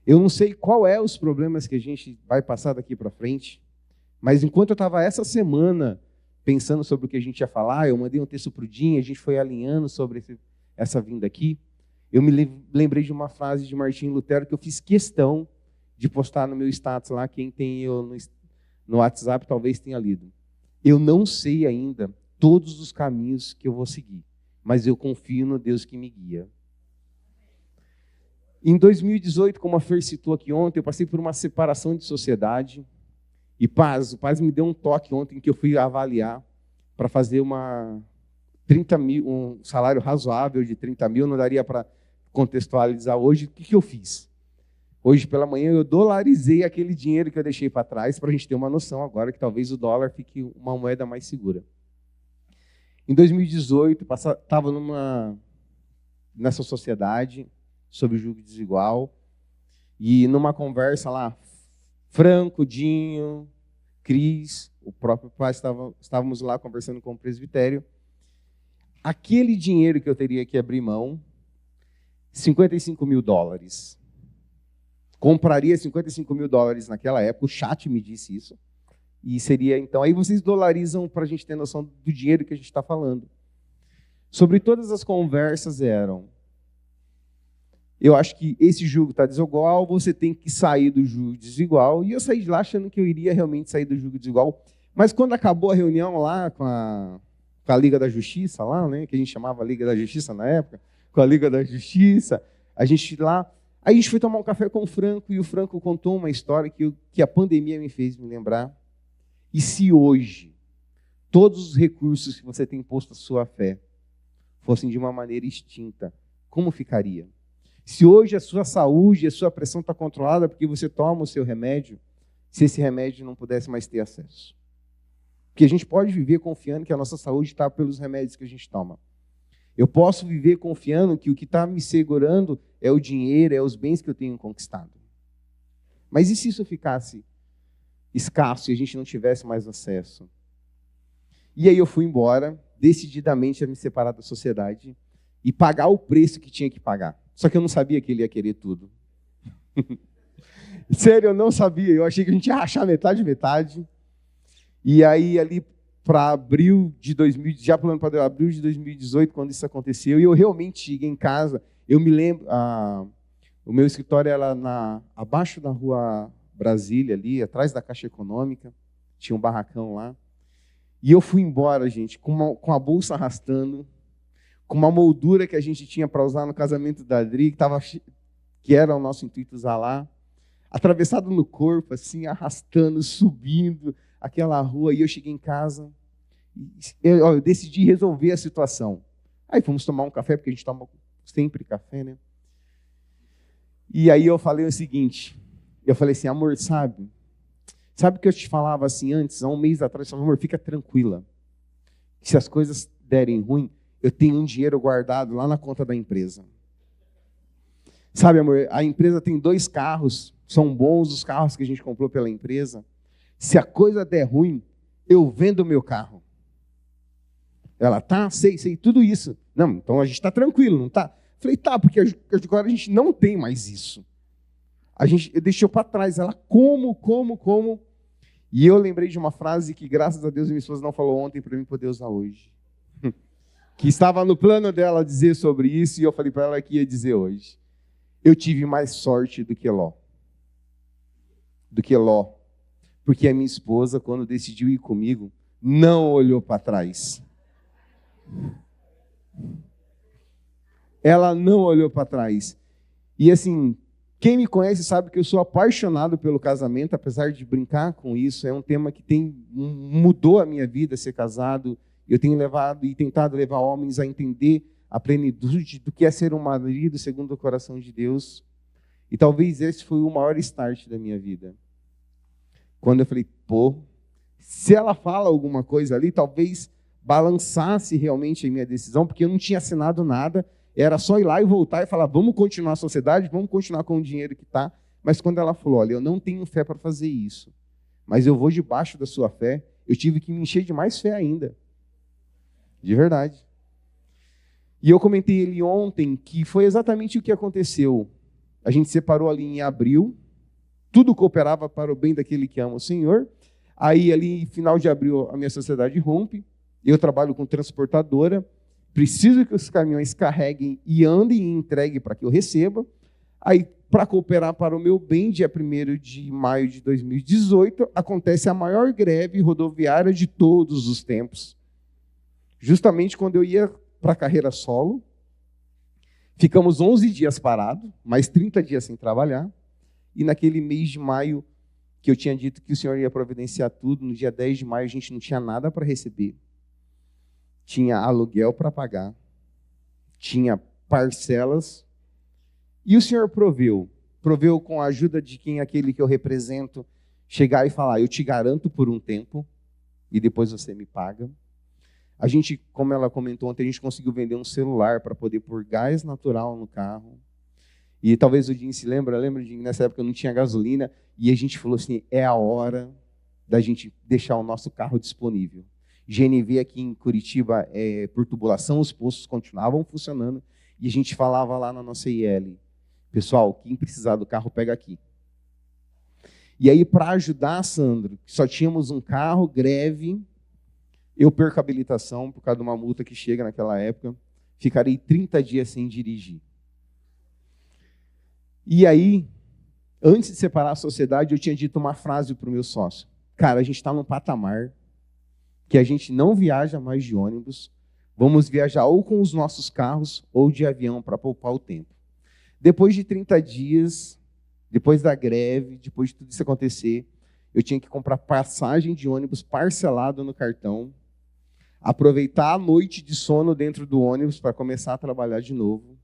Eu não sei qual é os problemas que a gente vai passar daqui para frente, mas enquanto eu estava essa semana pensando sobre o que a gente ia falar, eu mandei um texto para o Dinho, a gente foi alinhando sobre essa vinda aqui, eu me lembrei de uma frase de Martinho Lutero que eu fiz questão de postar no meu status lá, quem tem eu no WhatsApp talvez tenha lido. Eu não sei ainda todos os caminhos que eu vou seguir, mas eu confio no Deus que me guia. Em 2018, como a Fer citou aqui ontem, eu passei por uma separação de sociedade. E o Paz me deu um toque ontem que eu fui avaliar para fazer um salário razoável de 30 mil, não daria para contextualizar hoje. O que eu fiz? Hoje pela manhã eu dolarizei aquele dinheiro que eu deixei para trás, para a gente ter uma noção agora que talvez o dólar fique uma moeda mais segura. Em 2018, estava nessa sociedade, sobre o jugo desigual. E numa conversa lá, Franco, Dinho, Cris, o próprio pai, estávamos lá conversando com o presbitério. Aquele dinheiro que eu teria que abrir mão, $55 mil. Compraria $55 mil naquela época, o chat me disse isso. E seria, então, aí vocês dolarizam para a gente ter noção do dinheiro que a gente está falando. Sobre todas as conversas eram, eu acho que esse jugo está desigual, você tem que sair do jugo desigual. E eu saí de lá achando que eu iria realmente sair do jugo desigual. Mas quando acabou a reunião lá com a Liga da Justiça, lá, né, que a gente chamava Liga da Justiça na época, com a Liga da Justiça, a gente lá, aí a gente foi tomar um café com o Franco, e o Franco contou uma história que a pandemia me fez me lembrar. E se hoje todos os recursos que você tem posto à sua fé fossem de uma maneira extinta, como ficaria? Se hoje a sua saúde, a sua pressão está controlada porque você toma o seu remédio, se esse remédio não pudesse mais ter acesso. Porque a gente pode viver confiando que a nossa saúde está pelos remédios que a gente toma. Eu posso viver confiando que o que está me segurando é o dinheiro, é os bens que eu tenho conquistado. Mas e se isso ficasse escasso e a gente não tivesse mais acesso? E aí eu fui embora, decididamente a me separar da sociedade e pagar o preço que tinha que pagar. Só que eu não sabia que ele ia querer tudo. Sério, eu não sabia. Eu achei que a gente ia rachar metade, metade. E aí, ali para abril de 2000, já pulando para abril de 2018, quando isso aconteceu, e eu realmente cheguei em casa, eu me lembro, o meu escritório era abaixo da rua Brasília, ali, atrás da Caixa Econômica, tinha um barracão lá. E eu fui embora, gente, com a bolsa arrastando, com uma moldura que a gente tinha para usar no casamento da Adri, que era o nosso intuito usar lá, atravessado no corpo, assim, arrastando, subindo aquela rua. E eu cheguei em casa, eu decidi resolver a situação. Aí fomos tomar um café, porque a gente toma sempre café, né? E aí eu falei o seguinte, eu falei assim, amor, sabe o que eu te falava assim antes, há um mês atrás, eu falava, amor, fica tranquila, se as coisas derem ruim, eu tenho um dinheiro guardado lá na conta da empresa. Sabe, amor, a empresa tem 2 carros, são bons os carros que a gente comprou pela empresa. Se a coisa der ruim, eu vendo o meu carro. Ela, tá, sei, tudo isso. Não, então a gente está tranquilo, não está? Falei, tá, porque agora a gente não tem mais isso. A gente deixou para trás. Ela, como? E eu lembrei de uma frase que, graças a Deus, minha esposa não falou ontem para mim poder usar hoje. Que estava no plano dela dizer sobre isso, e eu falei para ela que ia dizer hoje. Eu tive mais sorte do que Ló. Porque a minha esposa, quando decidiu ir comigo, não olhou para trás. Ela não olhou para trás. E assim, quem me conhece sabe que eu sou apaixonado pelo casamento, apesar de brincar com isso. É um tema que mudou a minha vida, ser casado. Eu tenho levado e tentado levar homens a entender a plenitude do que é ser um marido segundo o coração de Deus. E talvez esse foi o maior start da minha vida. Quando eu falei, se ela fala alguma coisa ali, talvez balançasse realmente a minha decisão, porque eu não tinha assinado nada, era só ir lá e voltar e falar, vamos continuar a sociedade, vamos continuar com o dinheiro que está. Mas quando ela falou, olha, eu não tenho fé para fazer isso, mas eu vou debaixo da sua fé, eu tive que me encher de mais fé ainda. De verdade. E eu comentei ele ontem que foi exatamente o que aconteceu. A gente separou ali em abril, tudo cooperava para o bem daquele que ama o Senhor. Aí, ali, final de abril, a minha sociedade rompe. Eu trabalho com transportadora. Preciso que os caminhões carreguem e andem e entreguem para que eu receba. Aí, para cooperar para o meu bem, dia 1º de maio de 2018, acontece a maior greve rodoviária de todos os tempos. Justamente quando eu ia para a carreira solo. Ficamos 11 dias parados, mais 30 dias sem trabalhar. E naquele mês de maio, que eu tinha dito que o Senhor ia providenciar tudo, no dia 10 de maio a gente não tinha nada para receber. Tinha aluguel para pagar, tinha parcelas, e o Senhor proveu com a ajuda de quem aquele que eu represento, chegar e falar, eu te garanto por um tempo, e depois você me paga. A gente, como ela comentou ontem, a gente conseguiu vender um celular para poder pôr gás natural no carro. E talvez o Jim se lembra de nessa época não tinha gasolina, e a gente falou assim, é a hora da gente deixar o nosso carro disponível. GNV aqui em Curitiba, por tubulação, os postos continuavam funcionando, e a gente falava lá na nossa IL, pessoal, quem precisar do carro, pega aqui. E aí, para ajudar, Sandro, só tínhamos um carro, greve, eu perco a habilitação por causa de uma multa que chega naquela época, ficarei 30 dias sem dirigir. E aí, antes de separar a sociedade, eu tinha dito uma frase para o meu sócio. Cara, a gente está num patamar que a gente não viaja mais de ônibus, vamos viajar ou com os nossos carros ou de avião para poupar o tempo. Depois de 30 dias, depois da greve, depois de tudo isso acontecer, eu tinha que comprar passagem de ônibus parcelado no cartão, aproveitar a noite de sono dentro do ônibus para começar a trabalhar de novo.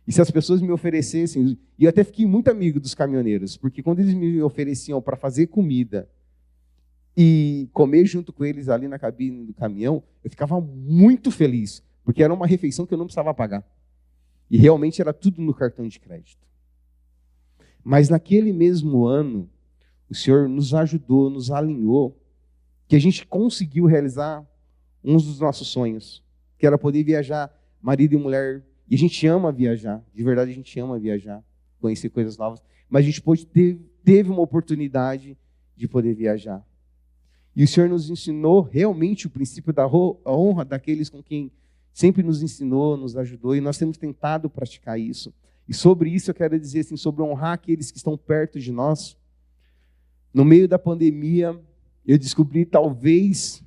E se as pessoas me oferecessem, e eu até fiquei muito amigo dos caminhoneiros, porque quando eles me ofereciam para fazer comida e comer junto com eles ali na cabine do caminhão, eu ficava muito feliz, porque era uma refeição que eu não precisava pagar. E realmente era tudo no cartão de crédito. Mas naquele mesmo ano, o Senhor nos ajudou, nos alinhou, que a gente conseguiu realizar um dos nossos sonhos, que era poder viajar, marido e mulher. E a gente ama viajar, de verdade a gente ama viajar, conhecer coisas novas, mas a gente teve uma oportunidade de poder viajar. E o Senhor nos ensinou realmente o princípio da honra daqueles com quem sempre nos ensinou, nos ajudou, e nós temos tentado praticar isso. E sobre isso eu quero dizer assim, sobre honrar aqueles que estão perto de nós. No meio da pandemia, eu descobri talvez,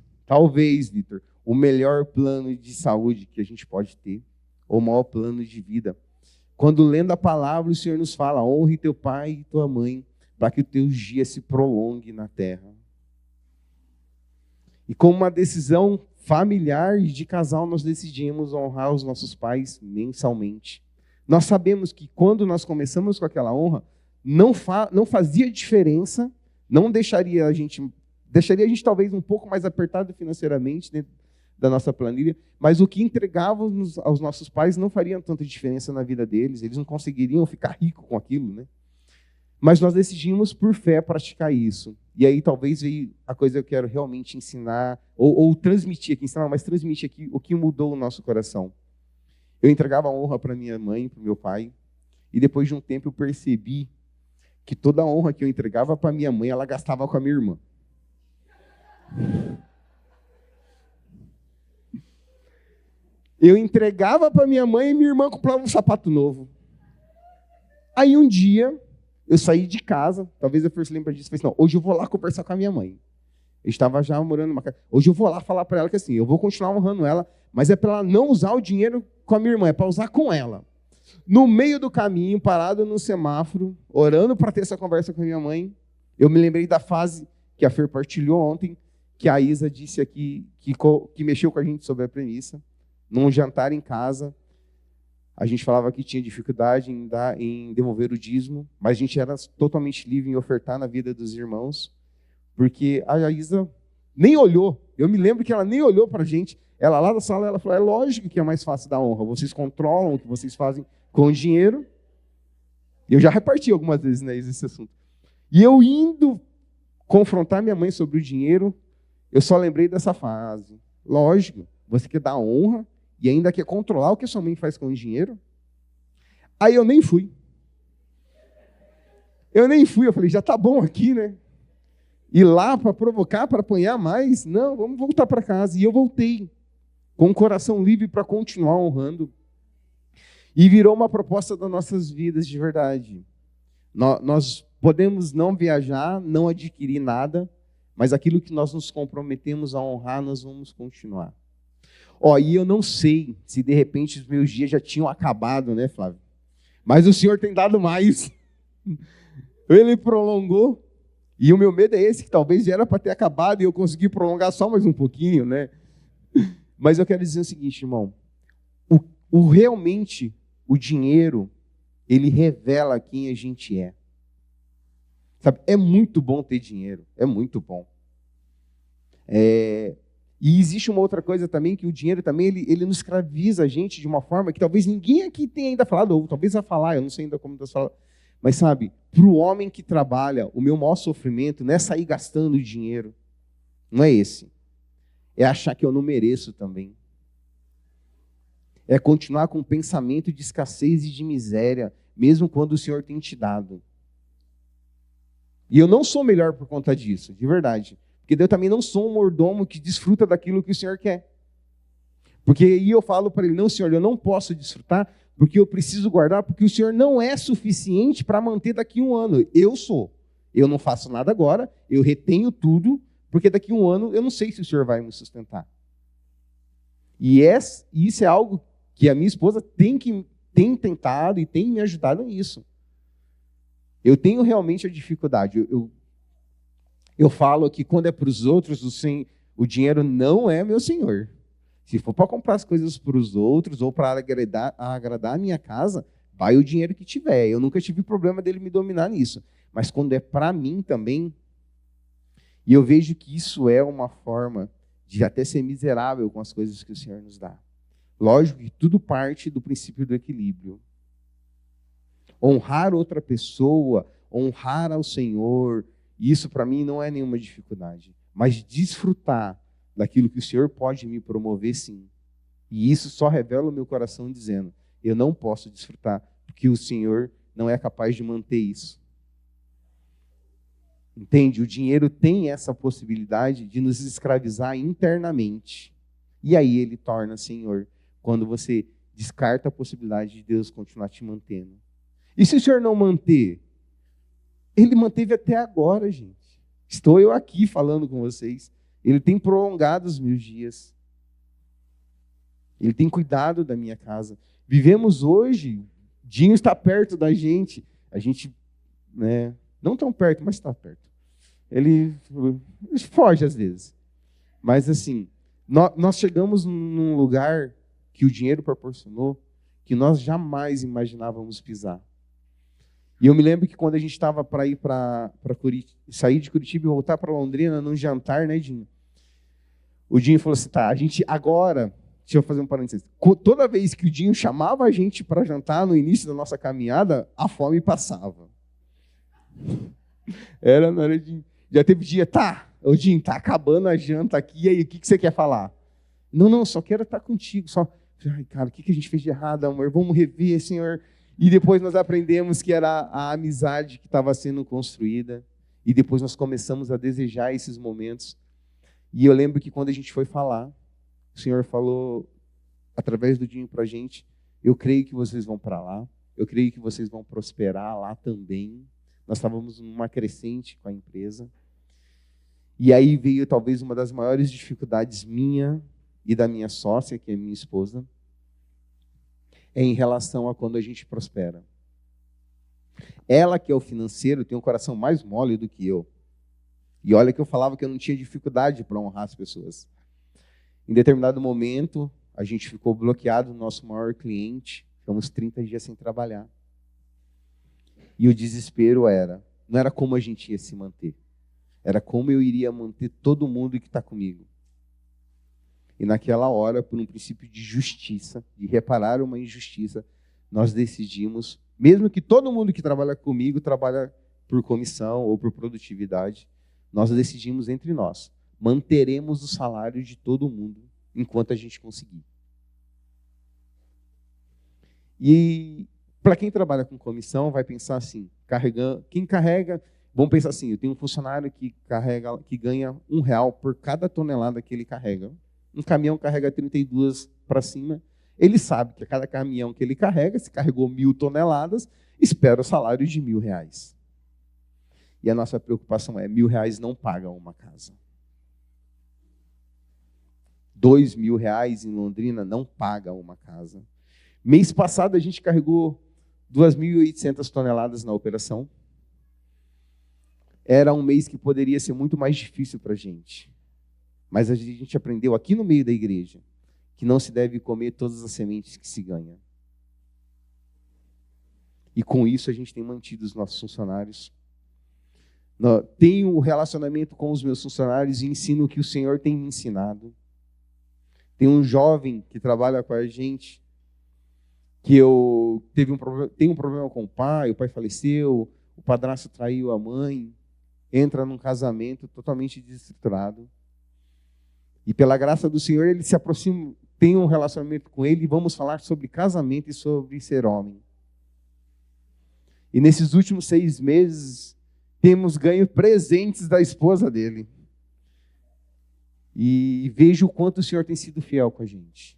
Vitor, o melhor plano de saúde que a gente pode ter, ou o maior plano de vida. Quando lendo a palavra, o Senhor nos fala, honre teu pai e tua mãe, para que o teu dia se prolongue na terra. E como uma decisão familiar e de casal, nós decidimos honrar os nossos pais mensalmente. Nós sabemos que quando nós começamos com aquela honra, não fazia diferença, não deixaria a gente talvez um pouco mais apertado financeiramente dentro da nossa planilha, mas o que entregávamos aos nossos pais não faria tanta diferença na vida deles, eles não conseguiriam ficar ricos com aquilo, né? Mas nós decidimos, por fé, praticar isso. E aí talvez veio a coisa que eu quero realmente ensinar, ou transmitir aqui, ensinar, mas transmitir aqui o que mudou o nosso coração. Eu entregava a honra para minha mãe, para o meu pai, e depois de um tempo eu percebi que toda a honra que eu entregava para minha mãe, ela gastava com a minha irmã. Eu entregava para minha mãe e minha irmã comprava um sapato novo. Aí um dia, eu saí de casa, talvez a Força lembra disso, falei assim, não, hoje eu vou lá conversar com a minha mãe. Eu estava já morando numa casa. Hoje eu vou lá falar para ela que assim, eu vou continuar honrando ela, mas é para ela não usar o dinheiro com a minha irmã, é para usar com ela. No meio do caminho, parado no semáforo, orando para ter essa conversa com a minha mãe, eu me lembrei da fase que a Fer partilhou ontem, que a Isa disse aqui, que mexeu com a gente sobre a premissa. Num jantar em casa, a gente falava que tinha dificuldade em devolver o dízimo, mas a gente era totalmente livre em ofertar na vida dos irmãos, porque a Isa nem olhou. Eu me lembro que ela nem olhou para a gente. Ela lá da sala, ela falou, é lógico que é mais fácil dar honra. Vocês controlam o que vocês fazem com o dinheiro. Eu já reparti algumas vezes, né, esse assunto. E eu indo confrontar minha mãe sobre o dinheiro, eu só lembrei dessa frase. Lógico, você quer dar honra e ainda quer controlar o que a sua mãe faz com o dinheiro? Aí eu nem fui. Eu falei, já tá bom aqui, né? Ir lá para provocar, para apanhar mais? Não, vamos voltar para casa. E eu voltei, com o coração livre para continuar honrando. E virou uma proposta das nossas vidas de verdade. Nós podemos não viajar, não adquirir nada, mas aquilo que nós nos comprometemos a honrar, nós vamos continuar. E eu não sei se de repente os meus dias já tinham acabado, né, Flávio? Mas o Senhor tem dado mais. Ele prolongou. E o meu medo é esse, que talvez já era para ter acabado e eu consegui prolongar só mais um pouquinho, né? Mas eu quero dizer o seguinte, irmão. Realmente, o dinheiro, ele revela quem a gente é. Sabe? É muito bom ter dinheiro. É muito bom. E existe uma outra coisa também, que o dinheiro também, ele nos escraviza a gente de uma forma que talvez ninguém aqui tenha ainda falado, ou talvez vai falar, eu não sei ainda como está falando. Mas sabe, para o homem que trabalha, o meu maior sofrimento não é sair gastando dinheiro. Não é esse. É achar que eu não mereço também. É continuar com um pensamento de escassez e de miséria, mesmo quando o Senhor tem te dado. E eu não sou melhor por conta disso, de verdade. Porque eu também não sou um mordomo que desfruta daquilo que o Senhor quer. Porque aí eu falo para ele, não, Senhor, eu não posso desfrutar, porque eu preciso guardar, porque o Senhor não é suficiente para manter daqui a um ano. Eu sou. Eu não faço nada agora, eu retenho tudo, porque daqui a um ano eu não sei se o Senhor vai me sustentar. E isso é algo que a minha esposa tem tentado e tem me ajudado nisso. Eu tenho realmente a dificuldade. Eu falo que quando é para os outros, o dinheiro não é meu senhor. Se for para comprar as coisas para os outros ou para agradar a minha casa, vai o dinheiro que tiver. Eu nunca tive problema dele me dominar nisso. Mas quando é para mim também, e eu vejo que isso é uma forma de até ser miserável com as coisas que o Senhor nos dá. Lógico que tudo parte do princípio do equilíbrio. Honrar outra pessoa, honrar ao Senhor, isso para mim não é nenhuma dificuldade. Mas desfrutar daquilo que o Senhor pode me promover, sim. E isso só revela o meu coração dizendo, eu não posso desfrutar, porque o Senhor não é capaz de manter isso. Entende? O dinheiro tem essa possibilidade de nos escravizar internamente. E aí ele torna Senhor, quando você descarta a possibilidade de Deus continuar te mantendo. E se o Senhor não manter? Ele manteve até agora, gente. Estou eu aqui falando com vocês. Ele tem prolongado os meus dias. Ele tem cuidado da minha casa. Vivemos hoje, Dinho está perto da gente. A gente, né, não tão perto, mas está perto. Ele foge às vezes. Mas assim, nós chegamos num lugar que o dinheiro proporcionou, que nós jamais imaginávamos pisar. E eu me lembro que quando a gente estava para ir para Curitiba, sair de Curitiba e voltar para Londrina num jantar, né, Dinho? O Dinho falou assim, tá, a gente agora, deixa eu fazer um parênteses, toda vez que o Dinho chamava a gente para jantar no início da nossa caminhada, a fome passava. Era na hora de... Já teve dia, o Dinho, tá acabando a janta aqui, e aí, o que você quer falar? Não, só quero estar contigo, só... Ai, cara, o que a gente fez de errado, amor? Vamos rever, Senhor. E depois nós aprendemos que era a amizade que estava sendo construída. E depois nós começamos a desejar esses momentos. E eu lembro que quando a gente foi falar, o Senhor falou, através do Dinho para a gente, eu creio que vocês vão para lá, eu creio que vocês vão prosperar lá também. Nós estávamos numa crescente com a empresa. E aí veio talvez uma das maiores dificuldades minha e da minha sócia, que é minha esposa, é em relação a quando a gente prospera. Ela, que é o financeiro, tem um coração mais mole do que eu. E olha que eu falava que eu não tinha dificuldade para honrar as pessoas. Em determinado momento, a gente ficou bloqueado no nosso maior cliente, ficamos 30 dias sem trabalhar. E o desespero não era como a gente ia se manter, era como eu iria manter todo mundo que está comigo. E naquela hora, por um princípio de justiça, de reparar uma injustiça, nós decidimos, mesmo que todo mundo que trabalha comigo trabalha por comissão ou por produtividade, nós decidimos entre nós, manteremos o salário de todo mundo enquanto a gente conseguir. E para quem trabalha com comissão, vai pensar assim, quem carrega, vamos pensar assim, eu tenho um funcionário que ganha R$1 por cada tonelada que ele carrega. Um caminhão carrega 32 para cima. Ele sabe que a cada caminhão que ele carrega, se carregou 1.000 toneladas, espera o salário de R$1.000. E a nossa preocupação é, R$1.000 não pagam uma casa. R$2.000 em Londrina não pagam uma casa. Mês passado a gente carregou 2.800 toneladas na operação. Era um mês que poderia ser muito mais difícil para a gente. Mas a gente aprendeu aqui no meio da igreja que não se deve comer todas as sementes que se ganha. E com isso a gente tem mantido os nossos funcionários. Tenho um relacionamento com os meus funcionários e ensino o que o Senhor tem me ensinado. Tem um jovem que trabalha com a gente que tem um problema com o pai faleceu, o padrasto traiu a mãe, entra num casamento totalmente desestruturado. E pela graça do Senhor, ele se aproxima, tem um relacionamento com ele, e vamos falar sobre casamento e sobre ser homem. E nesses últimos 6 meses, temos ganho presentes da esposa dele. E vejo o quanto o Senhor tem sido fiel com a gente.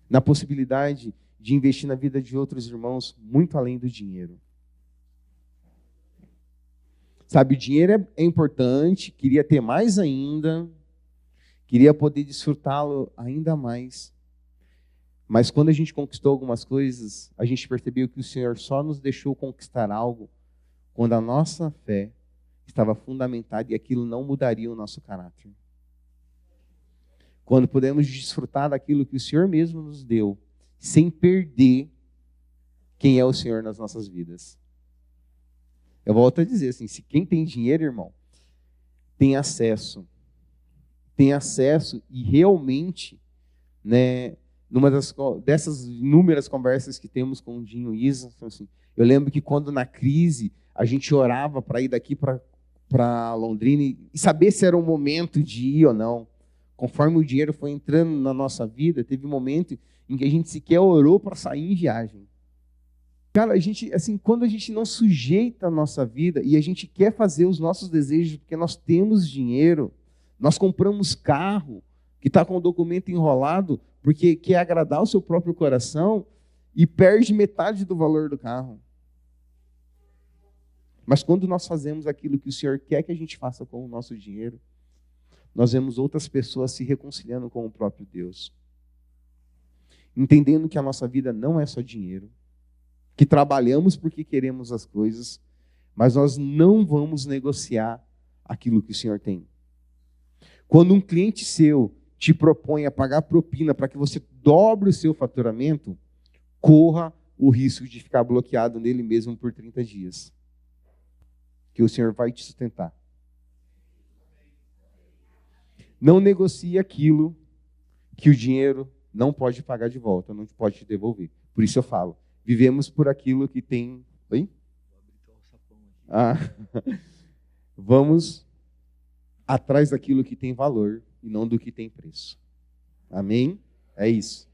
Na possibilidade de investir na vida de outros irmãos, muito além do dinheiro. Sabe, o dinheiro é importante, queria ter mais ainda, queria poder desfrutá-lo ainda mais. Mas quando a gente conquistou algumas coisas, a gente percebeu que o Senhor só nos deixou conquistar algo quando a nossa fé estava fundamentada e aquilo não mudaria o nosso caráter. Quando podemos desfrutar daquilo que o Senhor mesmo nos deu, sem perder quem é o Senhor nas nossas vidas. Eu volto a dizer assim, se quem tem dinheiro, irmão, tem acesso e realmente, né, dessas inúmeras conversas que temos com o Dinho e Isa, assim, eu lembro que quando na crise a gente orava para ir daqui para Londrina e saber se era um momento de ir ou não. Conforme o dinheiro foi entrando na nossa vida, teve um momento em que a gente sequer orou para sair em viagem. Cara, quando a gente não sujeita a nossa vida e a gente quer fazer os nossos desejos porque nós temos dinheiro, nós compramos carro que está com o documento enrolado porque quer agradar o seu próprio coração e perde metade do valor do carro. Mas quando nós fazemos aquilo que o Senhor quer que a gente faça com o nosso dinheiro, nós vemos outras pessoas se reconciliando com o próprio Deus. Entendendo que a nossa vida não é só dinheiro, que trabalhamos porque queremos as coisas, mas nós não vamos negociar aquilo que o Senhor tem. Quando um cliente seu te propõe a pagar propina para que você dobre o seu faturamento, corra o risco de ficar bloqueado nele mesmo por 30 dias. Que o Senhor vai te sustentar. Não negocie aquilo que o dinheiro não pode pagar de volta, não pode te devolver. Por isso eu falo, vivemos por aquilo que tem... Oi? Vamos atrás daquilo que tem valor e não do que tem preço. Amém? É isso.